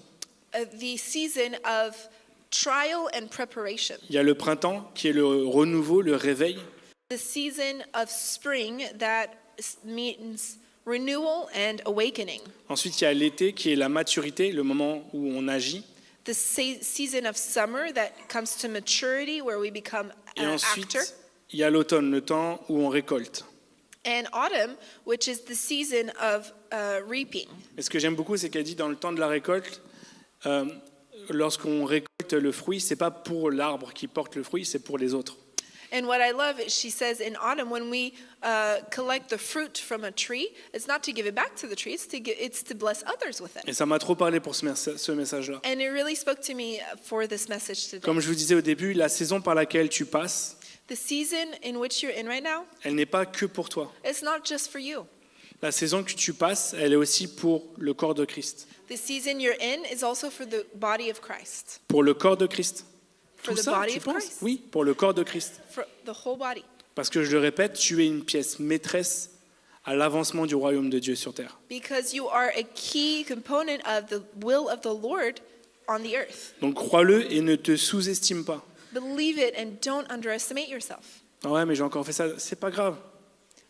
the season of trial and preparation. Il y a le printemps, qui est le renouveau, le réveil. The season of spring that means renewal and awakening. Ensuite, il y a l'été, qui est la maturité, le moment où on agit. The season of summer that comes to maturity where we become Et an ensuite, actor. il y a l'automne, le temps où on récolte. And autumn, which is the season of reaping. Et ce que j'aime beaucoup, c'est qu'elle dit dans le temps de la récolte, lorsqu'on récolte le fruit, c'est pas pour l'arbre qui porte le fruit, c'est pour les autres. And what I love is she says in autumn, when we collect the fruit from a tree, it's not to give it back to the tree, it's to bless others with it. Et ça m'a trop parlé pour ce message-là. And it really spoke to me for this message today. Comme je vous disais au début, la saison par laquelle tu passes, The season in which you're in right now, elle n'est pas que pour toi. it's not just for you. La saison que tu passes, elle est aussi pour le corps de Christ. The season you're in is also for the body of Christ. Pour le corps de Christ. For Tout the ça, body tu of penses? Christ. Oui, pour le corps de Christ. For the whole body. Parce que je le répète, tu es une pièce maîtresse à l'avancement du royaume de Dieu sur terre. Because you are a key component of the will of the Lord on the earth. Donc crois-le et ne te sous-estime pas. Believe it and don't underestimate yourself. Ah ouais, mais j'ai encore fait ça, c'est pas grave.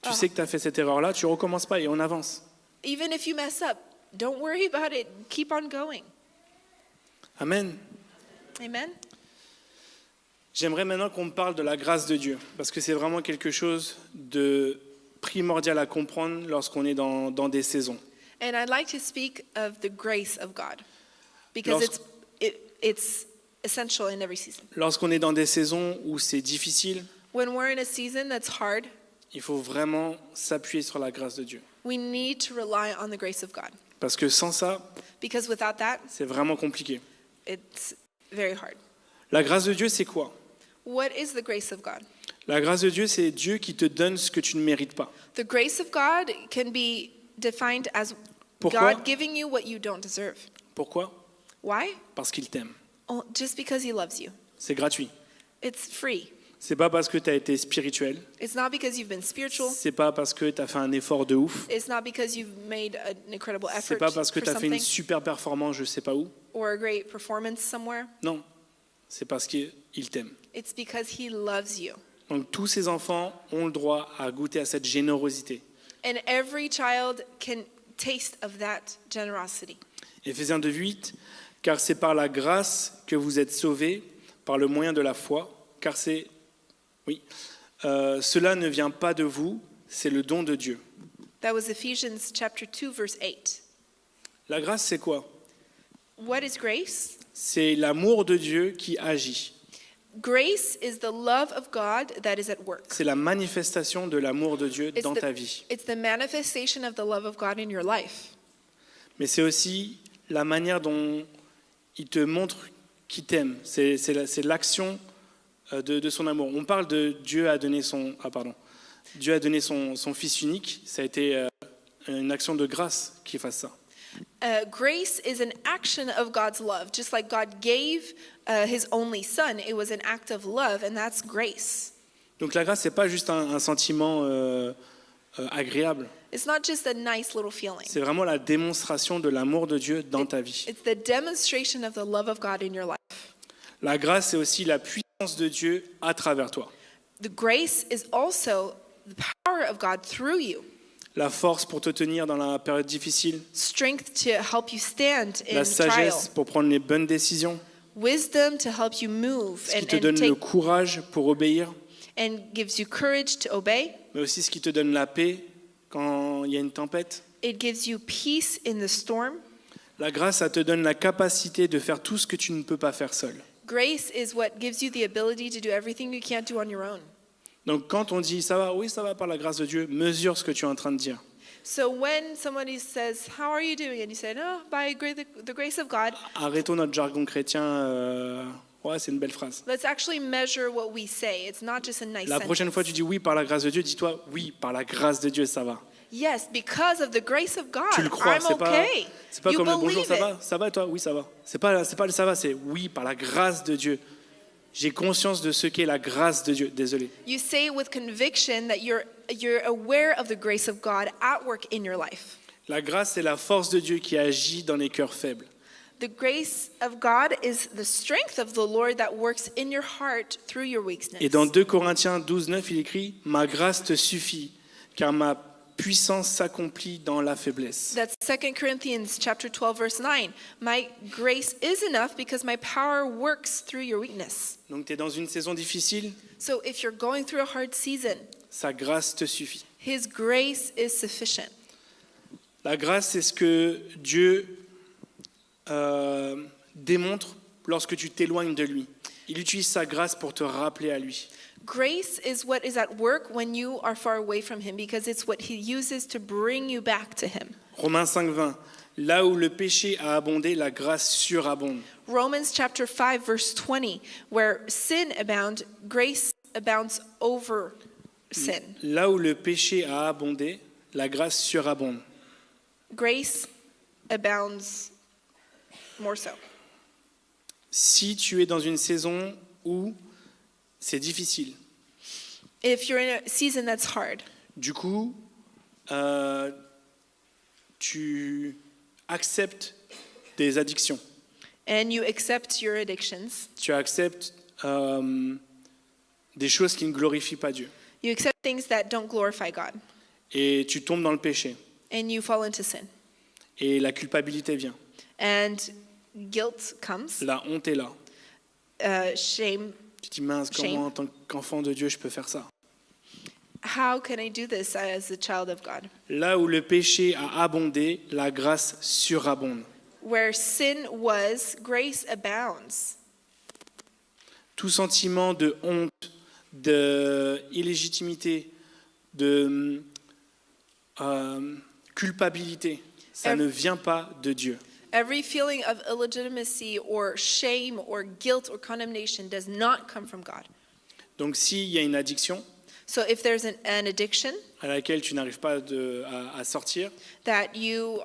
Tu sais que tu as fait cette erreur-là, tu recommences pas et on avance. Even if you mess up, don't worry about it. Keep on going. Amen. Amen. J'aimerais maintenant qu'on me parle de la grâce de Dieu, parce que c'est vraiment quelque chose de primordial à comprendre lorsqu'on est dans des saisons. And I'd like to speak of the grace of God because Lorsque- it's essential in every season. Lorsqu'on est dans des saisons où c'est difficile, When we're in a season that's hard, il faut vraiment s'appuyer sur la grâce de Dieu. we need to rely on the grace of God Parce que sans ça, because without that, c'est vraiment compliqué. it's very hard. La grâce de Dieu, c'est quoi? What is the grace of God? La grâce de Dieu, c'est Dieu qui te donne ce que tu ne mérites pas. The grace of God can be defined as Pourquoi? God giving you what you don't deserve. Pourquoi? Why? Parce qu'il t'aime. Oh, just because he loves you. C'est gratuit. It's free. C'est pas parce que tu as été spirituel. It's not because you've been spiritual. C'est pas parce que tu as fait un effort de ouf. It's not because you've made an incredible C'est effort pas parce que for tu as fait une something super performance, je sais pas où. or a great performance somewhere. Non. C'est parce qu'il t'aime. It's because he loves you. Donc tous ces enfants ont le droit à goûter à cette générosité. And every child can taste of that generosity. Éphésiens 2:8, car c'est par la grâce que vous êtes sauvés, par le moyen de la foi, car cela ne vient pas de vous, c'est le don de Dieu. That was Ephesians chapter 2 verse 8. La grâce, c'est quoi? What is grace? C'est l'amour de Dieu qui agit. Grace is the love of God that is at work. C'est la manifestation de l'amour de Dieu dans ta vie. It's the manifestation of the love of God in your life. Mais c'est aussi la manière dont il te montre qu'il t'aime. C'est l'action de son amour. On parle de Dieu a donné son Fils unique. Ça a été une action de grâce qu'il fasse ça. Grace is an action of God's love. Just like God gave his only son, it was an act of love, and that's grace. Donc la grâce, c'est pas juste un sentiment agréable. It's not just a nice little feeling. C'est vraiment la démonstration de l'amour de Dieu dans ta vie. It's the demonstration of the love of God in your life. La grâce, c'est aussi la puissance de Dieu à travers toi. The grace is also the power of God through you. La force pour te tenir dans la période difficile. Strength to help you stand in La trial. sagesse pour prendre les bonnes décisions. Wisdom to help you move Ce qui te donne le courage pour obéir. and gives you courage to obey. Mais aussi ce qui te donne la paix quand il y a une tempête. It gives you peace in the storm. La grâce, ça te donne la capacité de faire tout ce que tu ne peux pas faire seul. Grace is what gives you the ability to do everything you can't do on your own. Donc quand on dit ça va, oui ça va par la grâce de Dieu, mesure ce que tu es en train de dire. So when somebody says, "How are you doing?" and you say, "Oh, by the grace of God," Arrêtons notre jargon chrétien. Ouais, c'est une belle phrase. let's actually measure what we say. It's not just a nice La prochaine fois tu dis oui par la grâce de Dieu, dis-toi oui par la grâce de Dieu ça va. Yes, because of the grace of God, Tu le crois, I'm c'est pas okay. You comme le bonjour, believe it. ça va et toi, oui ça va. C'est pas le ça va, c'est oui par la grâce de Dieu. J'ai conscience de ce qu'est la grâce de Dieu. Désolé. You say with conviction that you're aware of the grace of God at work in your life. La grâce, c'est la force de Dieu qui agit dans les cœurs faibles. The grace of God is the strength of the Lord that works in your heart through your weakness. Et dans 2 Corinthiens 12:9, il écrit « Ma grâce te suffit, car ma puissance s'accomplit dans la faiblesse. That's 2 Corinthians chapter 12 verse 9. My grace is enough because my power works through your weakness. » Donc tu es dans une saison difficile, So if you're going through a hard season, sa grâce te suffit. his grace is sufficient. La grâce, c'est ce que Dieu démontre lorsque tu t'éloignes de lui. Il utilise sa grâce pour te rappeler à lui. Grace is what is at work when you are far away from him because it's what he uses to bring you back to him. Romains 5:20, là où le péché a abondé, la grâce surabonde. Romans chapter 5 verse 20, where sin abound, grace abounds over sin. Là où le péché a abondé, la grâce surabonde. Grace abounds more so. Si tu es dans une saison où c'est difficile, If you're in a season that's hard, du coup, tu acceptes des addictions, and you accept your addictions, tu acceptes des choses qui ne glorifient pas Dieu, you accept things that don't glorify God, et tu tombes dans le péché, and you fall into sin. et la culpabilité vient, And guilt comes, la honte est là. shame. Tu te dis mince, comment Shame. en tant qu'enfant de Dieu je peux faire ça? how can I do this as a child of God? Là où le péché a abondé, la grâce surabonde. Where sin was, grace abounds. Tout sentiment de honte, d'illégitimité, de culpabilité, ça ne vient pas de Dieu. Every feeling of illegitimacy or shame or guilt or condemnation does not come from God. Donc s'il y a une addiction So if there's an addiction à laquelle tu n'arrives pas à sortir that you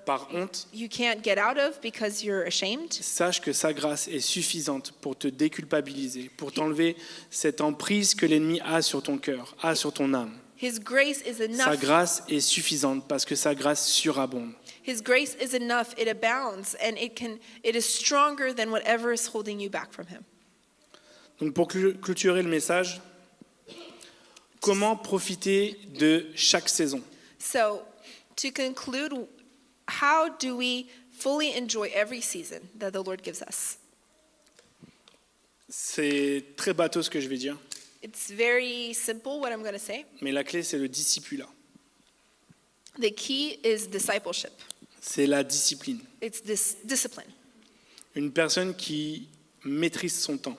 par honte, can't get out of because you're ashamed, sache que sa grâce est suffisante pour te déculpabiliser, pour t'enlever cette emprise que l'ennemi a sur ton cœur, a sur ton âme. His grace is Sa enough. grâce est suffisante parce que sa grâce surabonde. His grace is enough. It abounds, and it is stronger than whatever is holding you back from him. Donc pour clôturer le message, comment profiter de chaque saison? So, to conclude, how do we fully enjoy every season that the Lord gives us? C'est très bateau ce que je vais dire, It's very simple what I'm going to say. mais la clé c'est le discipulat. The key is discipleship. C'est la discipline. It's this discipline. Une personne qui maîtrise son temps.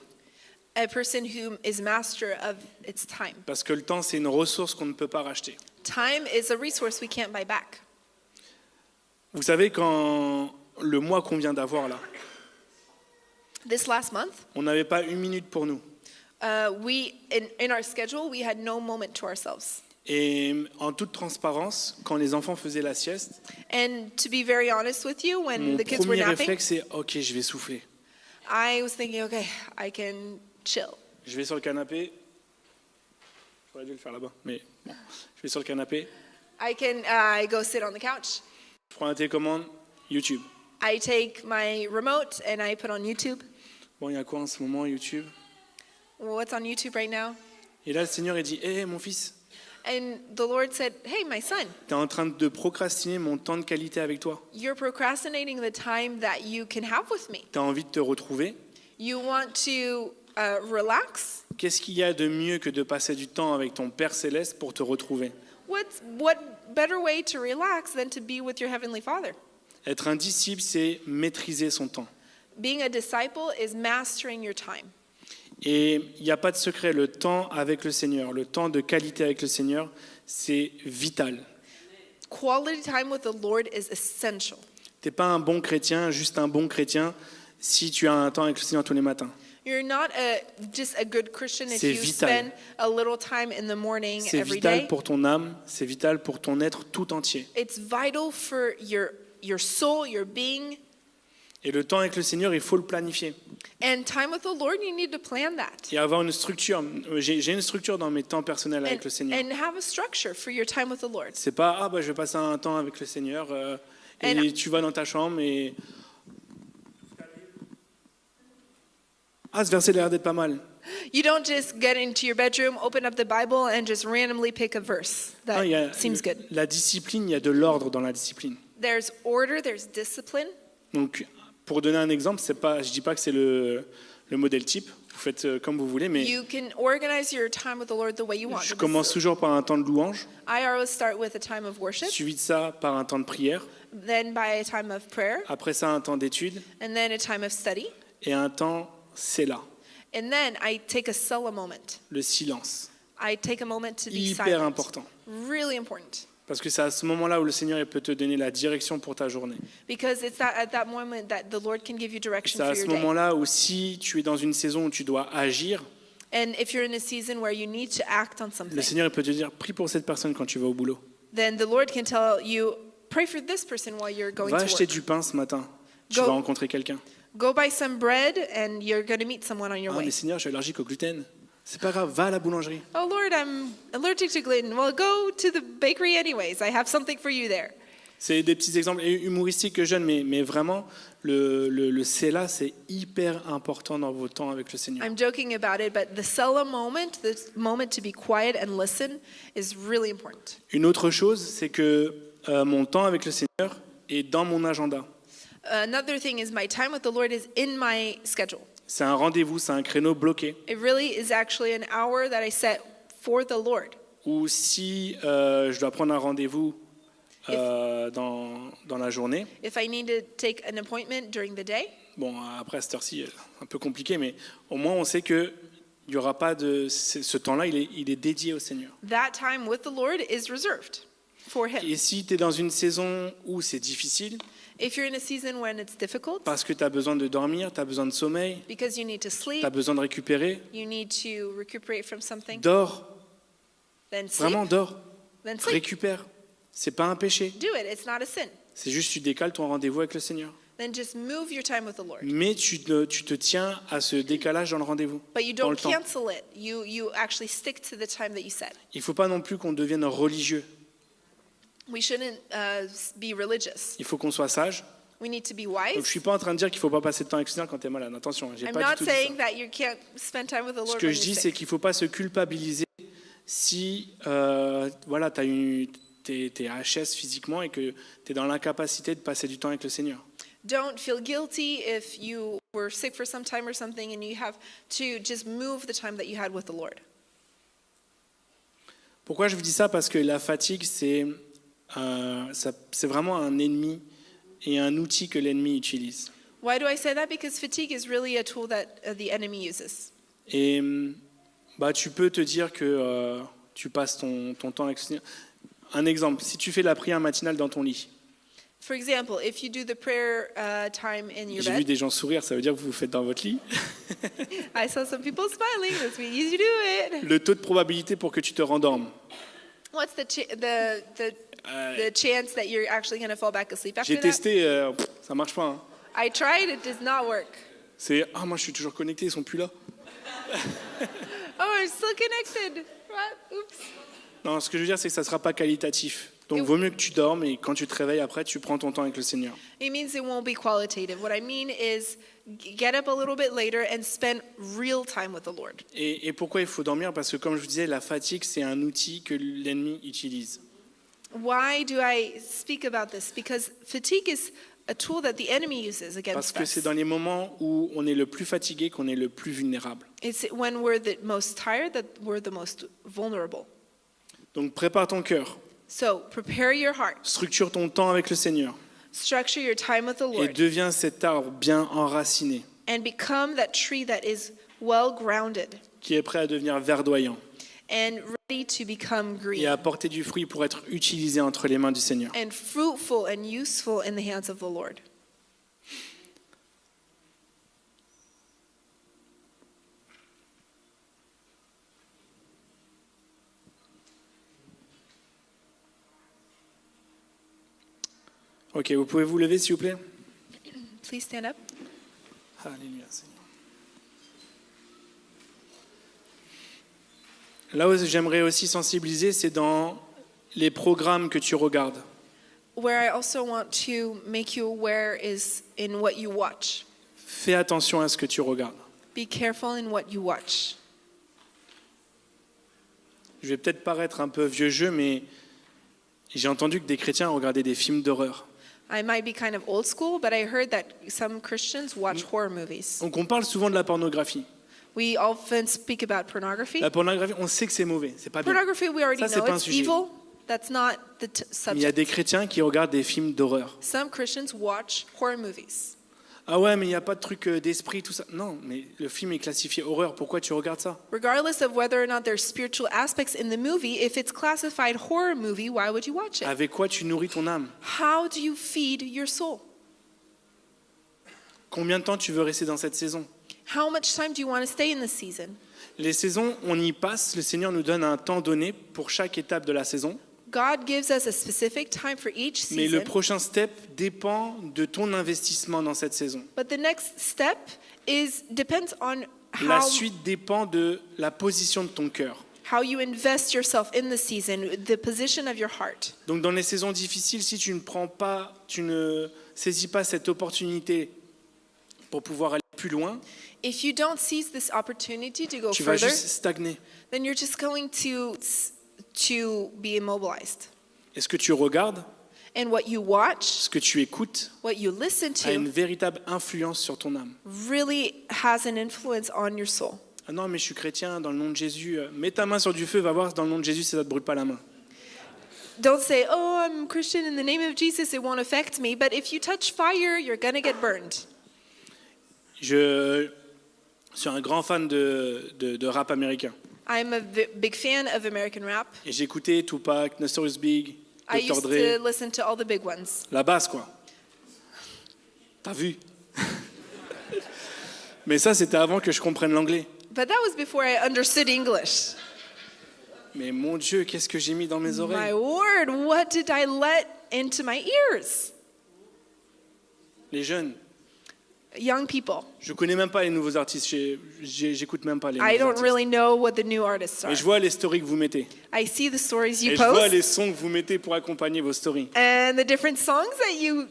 A person who is master of its time. Parce que le temps, c'est une ressource qu'on ne peut pas racheter. Time is a resource we can't buy back. Vous savez, quand le mois qu'on vient d'avoir là, This last month, on n'avait pas une minute pour nous. in our schedule, we had no moment to ourselves. Et en toute transparence, quand les enfants faisaient la sieste, And to be very honest with you, when mon the kids were premier napping, réflexe, c'est « Ok, je vais souffler. I was thinking, okay, I can chill. Je vais sur le canapé. » J'aurais dû le faire là-bas, mais bon. Je vais sur le canapé, I go sit on the couch. je prends la télécommande, YouTube. I take my remote and I put on YouTube. Bon, il y a quoi en ce moment, YouTube? What's on YouTube right now? Et là, le Seigneur, il dit « Hé, mon fils, And the Lord said, hey, my son, tu es en train de procrastiner mon temps de qualité avec toi. you're procrastinating the time that you can have with me. Tu as envie de te retrouver. You want to relax? Qu'est-ce qu'il y a de mieux que de passer du temps avec ton Père Céleste pour te retrouver? What better way to relax than to be with your Heavenly Father? Être un disciple, c'est maîtriser son temps. Being a disciple is mastering your time. Et il n'y a pas de secret, le temps avec le Seigneur, le temps de qualité avec le Seigneur, c'est vital. Quality time with the Lord is essential. Tu n'es pas un bon chrétien, juste un bon chrétien, si tu as un temps avec le Seigneur tous les matins. You're not just a good Christian if C'est you vital. spend a little time in the morning C'est every vital day. pour ton âme, c'est vital pour ton être tout entier. It's vital for your soul, your being. Et le temps avec le Seigneur, il faut le planifier. And time with the Lord, you need to plan that. Et avoir une structure. J'ai une structure dans mes temps personnels avec le Seigneur. And have a structure for your time with the Lord. C'est pas, je vais passer un temps avec le Seigneur, et And- tu vas dans ta chambre et... Ah, ce verset a l'air d'être pas mal. You don't just get into your bedroom, open up the Bible, and just randomly pick a verse that Ah, il y a seems good. la discipline, il y a de l'ordre dans la discipline. There's order, there's discipline. Donc, pour donner un exemple, je dis pas que c'est le modèle type, vous faites comme vous voulez, mais You can organize your time with the Lord the way you want. je commence toujours par un temps de louange, I always start with a time of worship, suivi de ça par un temps de prière, then by a time of prayer, après ça un temps d'étude, and then a time of study. et un temps, c'est là, And then I take a Selah moment. le silence. I take a moment to be Hyper silent. important. Really important. Parce que c'est à ce moment-là où le Seigneur il peut te donner la direction pour ta journée. Because it's at that moment that the Lord can give you direction C'est for à ce your day. moment-là où si tu es dans une saison où tu dois agir, And if you're in a season where you need to act on le something, Seigneur il peut te dire, prie pour cette personne quand tu vas au boulot. then the Lord can tell you, pray for this person while you're going Va to acheter work. du pain ce matin, tu Go. vas rencontrer quelqu'un. Go buy some bread and you're going to meet someone on your Ah way. mais Seigneur, je suis allergique au gluten. C'est pas grave, va à la boulangerie. Oh Lord, I'm allergic to gluten. Well, go to the bakery anyways. I have something for you there. C'est des petits exemples humoristiques que je donne, mais vraiment, le Selah, c'est hyper important dans vos temps avec le Seigneur. I'm joking about it, but the Selah moment, the moment to be quiet and listen, is really important. Une autre chose, c'est que mon temps avec le Seigneur est dans mon agenda. Another thing is my time with the Lord is in my schedule. C'est un rendez-vous, c'est un créneau bloqué. It really is actually an hour that I set for the Lord. ou si je dois prendre un rendez-vous dans la journée. If I need to take an appointment during the day, Bon, après, à cette heure-ci, un peu compliqué, mais au moins, on sait qu'il n'y aura pas de... Ce temps-là, il est dédié au Seigneur. that time with the Lord is reserved for Him. Et si tu es dans une saison où c'est difficile, If you're in a season when it's difficult, parce que tu as besoin de dormir, tu as besoin de sommeil, because you need to tu sleep, as besoin de récupérer, you need to recuperate from something, dors, then sleep, vraiment dors, then sleep. récupère. C'est pas un péché, Do it. It's not a sin. c'est juste tu décales ton rendez-vous avec le Seigneur. Then just move your time with the Lord. Mais tu te tiens à ce décalage dans le rendez-vous, But you dans don't le temps. cancel it. You actually stick to the time that you set. Il ne faut pas non plus qu'on devienne religieux. We shouldn't be religious. Il faut qu'on soit sage. We need to be Donc je wise. suis pas en train de dire qu'il faut pas passer de temps avec le Seigneur quand tu es malade. Attention, j'ai I'm pas not du tout dit ça. saying that you can't spend time with the Ce Lord que when je you're dis, c'est sick. qu'il faut pas se culpabiliser si voilà, t'es HS physiquement et que tu es dans l'incapacité de passer du temps avec le Seigneur. Don't feel guilty if you were sick for some time or something and you have to just move the time that you had with the Lord. Pourquoi je vous dis ça? Parce que la fatigue, c'est vraiment un ennemi et un outil que l'ennemi utilise. Why do I say that? Because fatigue is really a tool that the enemy uses. Et tu peux te dire que tu passes ton temps avec le Seigneur. Un exemple, si tu fais la prière matinale dans ton lit, For example, if you do the prayer time in your j'ai vu bed, des gens sourire, ça veut dire que vous le faites dans votre lit. I saw some people smiling. That's means you do it. Le taux de probabilité pour que tu te rendormes, What's the chance that you're actually going to fall back asleep after j'ai that? testé, ça marche pas. Hein. I tried, it does not work. C'est moi je suis toujours connecté, ils sont plus là. Oh, I'm still connected. What? Oops. Non, ce que je veux dire, c'est que ça sera pas qualitatif. Donc, vaut mieux que tu dormes et quand tu te réveilles après, tu prends ton temps avec le Seigneur. It means it won't be qualitative. What I mean is get up a little bit later and spend real time with the Lord. Et pourquoi il faut dormir? Parce que, comme je vous disais, la fatigue, c'est un outil que l'ennemi utilise. Why do I speak about this? Because fatigue is a tool that the enemy uses Parce against que c'est us. dans les moments où on est le plus fatigué qu'on est le plus vulnérable. It's when we're the most tired that we're the most vulnerable. Donc, prépare ton cœur, So prepare your heart. structure ton temps avec le Seigneur Structure your time with the et Lord. deviens cet arbre bien enraciné And become that tree that is well grounded qui est prêt à devenir verdoyant and ready to become et green à porter du fruit pour être utilisé entre les mains du Seigneur. and fruitful and useful in the hands of the Lord. Ok, vous pouvez vous lever s'il vous plaît? Please stand up. Alléluia, Seigneur. Là où j'aimerais aussi sensibiliser, c'est dans les programmes que tu regardes. Where I also want to make you aware is in what you watch. Fais attention à ce que tu regardes. Be careful in what you watch. Je vais peut-être paraître un peu vieux jeu, mais j'ai entendu que des chrétiens regardaient des films d'horreur. I might be kind of old school, but I heard that some Christians watch horror movies. Donc on parle souvent de la pornographie. We often speak about pornography. La pornographie, on sait que c'est mauvais, c'est pas bien. Pornography, we already Ça, c'est know pas un it's sujet. evil. That's not the Il y a subject. des chrétiens qui regardent des films d'horreur. Some Christians watch horror movies. Ah ouais, mais il n'y a pas de truc d'esprit, tout ça. Non, mais le film est classifié horreur, pourquoi tu regardes ça? Regardless of whether or not there's spiritual aspects in the movie, if it's classified horror movie, why would you watch it? Avec quoi tu nourris ton âme? How do you feed your soul? Combien de temps tu veux rester dans cette saison? How much time do you want to stay in this season? Les saisons, on y passe, le Seigneur nous donne un temps donné pour chaque étape de la saison, God gives us a specific time for each mais le season, prochain step dépend de ton investissement dans cette saison. but the next step depends on La how suite dépend de la position de ton cœur. you invest yourself in the season, the position of your heart. Donc dans les saisons difficiles, si tu ne saisis pas cette opportunité pour pouvoir aller plus loin, If you don't seize this opportunity to go tu vas further, juste stagner. then you're just going to be immobilized. Et ce que tu regardes, And what you watch, ce que tu écoutes, what you listen a une to, véritable influence sur ton âme. really has an influence on your soul. Ah non, mais je suis chrétien, dans le nom de Jésus. Mets ta main sur du feu, va voir, dans le nom de Jésus, ça ne te brûle pas la main. Don't say, oh, I'm Christian in the name of Jesus, it won't affect me. But if you touch fire, you're going to get burned. Je suis un grand fan de rap américain. I'm a big fan of American rap. Et j'écoutais Tupac, Notorious Big, I Dr. used to Dre, listen to all the big ones. la base quoi. T'as vu? Mais ça, c'était avant que je comprenne l'anglais. But that was before I understood English. Mais mon Dieu, qu'est-ce que j'ai mis dans mes My oreilles? word, what did I let into my ears? Les jeunes. Young people. Je connais même pas les nouveaux artistes. J'écoute même pas les I nouveaux don't artistes. really know what the new artists are. Mais je vois les stories que vous mettez. I see the stories you Et je vois post les sons que vous mettez pour accompagner vos stories. and the different songs that you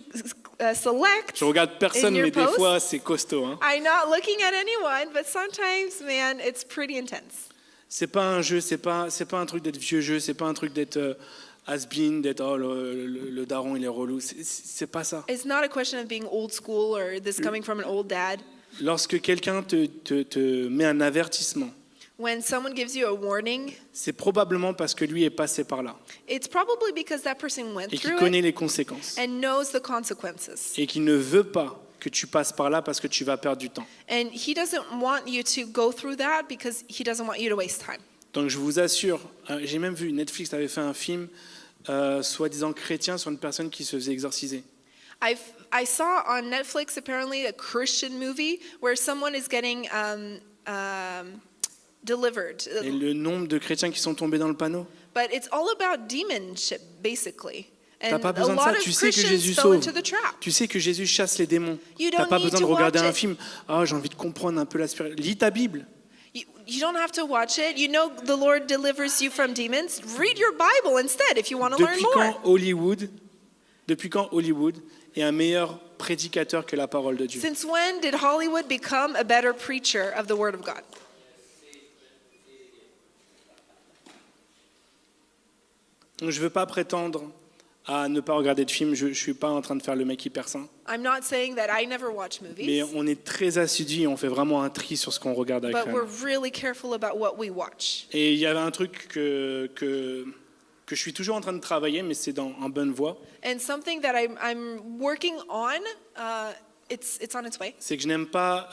select. Je regarde personne, In your mais des post? fois, c'est costaud. Hein. I'm not looking at anyone, but sometimes, man, it's pretty intense. C'est pas un jeu, c'est pas un truc d'être vieux jeu, c'est pas un truc d'être has-been, d'être oh, le daron il est relou. C'est pas ça. It's not a question of being old school or this coming from an old dad. Lorsque quelqu'un te met un avertissement, When someone gives you a warning, c'est probablement parce que lui est passé par là it's probably because that person went et qu'il through connaît it les conséquences and knows the consequences. et qu'il ne veut pas que tu passes par là parce que tu vas perdre du temps. And he doesn't want you to go through that because he doesn't want you to waste time. Donc je vous assure, j'ai même vu, Netflix avait fait un film soi-disant chrétien sur une personne qui se faisait exorciser. I saw on Netflix apparently a Christian movie where someone is getting delivered. Et le nombre de chrétiens qui sont tombés dans le panneau. But it's all about demonship, basically. T'as And pas a besoin de ça, lot of tu sais que Christians Jésus fell sauve. into the trap. Tu sais que Jésus chasse les démons. You T'as don't pas need besoin de to regarder watch un it. film. Ah, j'ai envie de comprendre un peu la spiritualité. Lis ta Bible. You don't have to watch it. You know the Lord delivers you from demons. Read your Bible instead if you want to learn Depuis quand Hollywood est un meilleur prédicateur que la parole de Dieu? Since when did Hollywood become a better preacher of the Word of God? Je ne veux pas prétendre à ne pas regarder de films. Je ne suis pas en train de faire le mec hyper saint. I'm not saying that I never watch Mais movies, on est très assidus et on fait vraiment un tri sur ce qu'on regarde avec but we're elle. really careful about what we watch. Et il y avait un truc que je suis toujours en train de travailler, mais c'est en bonne voie. And something that I'm working on, it's on its way. C'est que je n'aime pas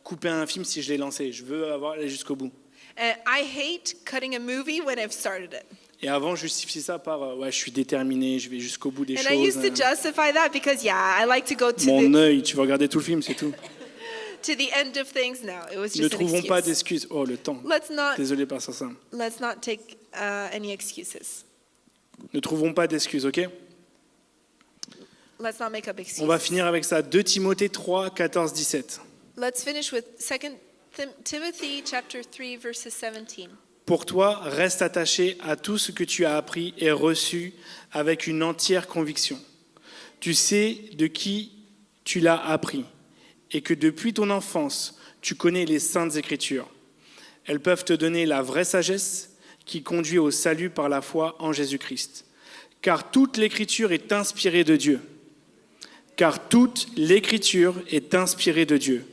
couper un film si je l'ai lancé. Je veux aller jusqu'au bout. And I hate cutting a movie when I've started it. Et avant, je justifiais ça par ouais, je suis déterminé, je vais jusqu'au bout des And I used to choses. justify that because, yeah, I like to go Mon œil, tu veux regarder tout le film, c'est tout. to the end of things. No, it was Ne just an trouvons pas excuse. d'excuses. Oh, le temps. Désolé par ça. Let's not take any excuses. Ne trouvons pas d'excuses, ok? Let's not make up excuses. On va finir avec ça. 2 Timothée 3, 14, 17. Let's finish with 2 Timothy chapter 3 verses 17. Pour toi, reste attaché à tout ce que tu as appris et reçu avec une entière conviction. Tu sais de qui tu l'as appris et que depuis ton enfance, tu connais les saintes écritures. Elles peuvent te donner la vraie sagesse qui conduit au salut par la foi en Jésus-Christ. Car toute l'écriture est inspirée de Dieu. Car toute l'écriture est inspirée de Dieu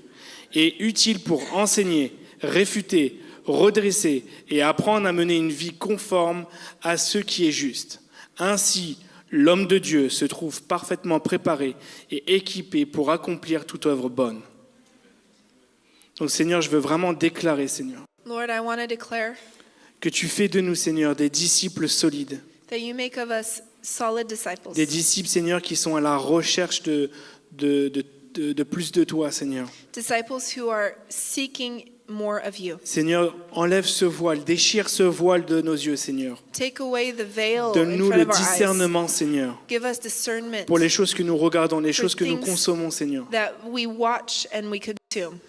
et utile pour enseigner, réfuter, redresser et apprendre à mener une vie conforme à ce qui est juste. Ainsi, l'homme de Dieu se trouve parfaitement préparé et équipé pour accomplir toute œuvre bonne. Donc Seigneur, je veux vraiment déclarer, Seigneur, Lord, I want to declare que tu fais de nous, Seigneur, des disciples solides. that you make of us solid disciples. Des disciples, Seigneur, qui sont à la recherche de plus de toi, Seigneur. Disciples who are seeking more of you. Seigneur, enlève ce voile, déchire ce voile de nos yeux, Seigneur. Take away the veil in Donne-nous front le of our eyes. discernement, Seigneur, Give us discernment pour les choses que nous regardons, les For choses que nous things consommons, Seigneur. that we watch and we consume.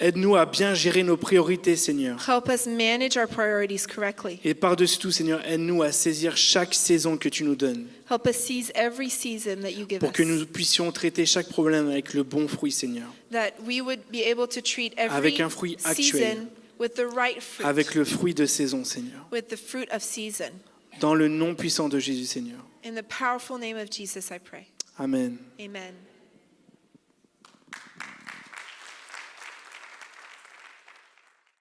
Aide-nous à bien gérer nos priorités, Seigneur. Help us manage our priorities correctly. Et par-dessus tout, Seigneur, aide-nous à saisir chaque saison que tu nous donnes Help us seize every season that you give pour que us. nous puissions traiter chaque problème avec le bon fruit, Seigneur. That we would be able to treat every Avec un fruit actuel. season with the right fruit. Avec le fruit de saison, Seigneur. With the fruit of season. Dans le nom puissant de Jésus, Seigneur. In the powerful name of Jesus, I pray. Amen. Amen.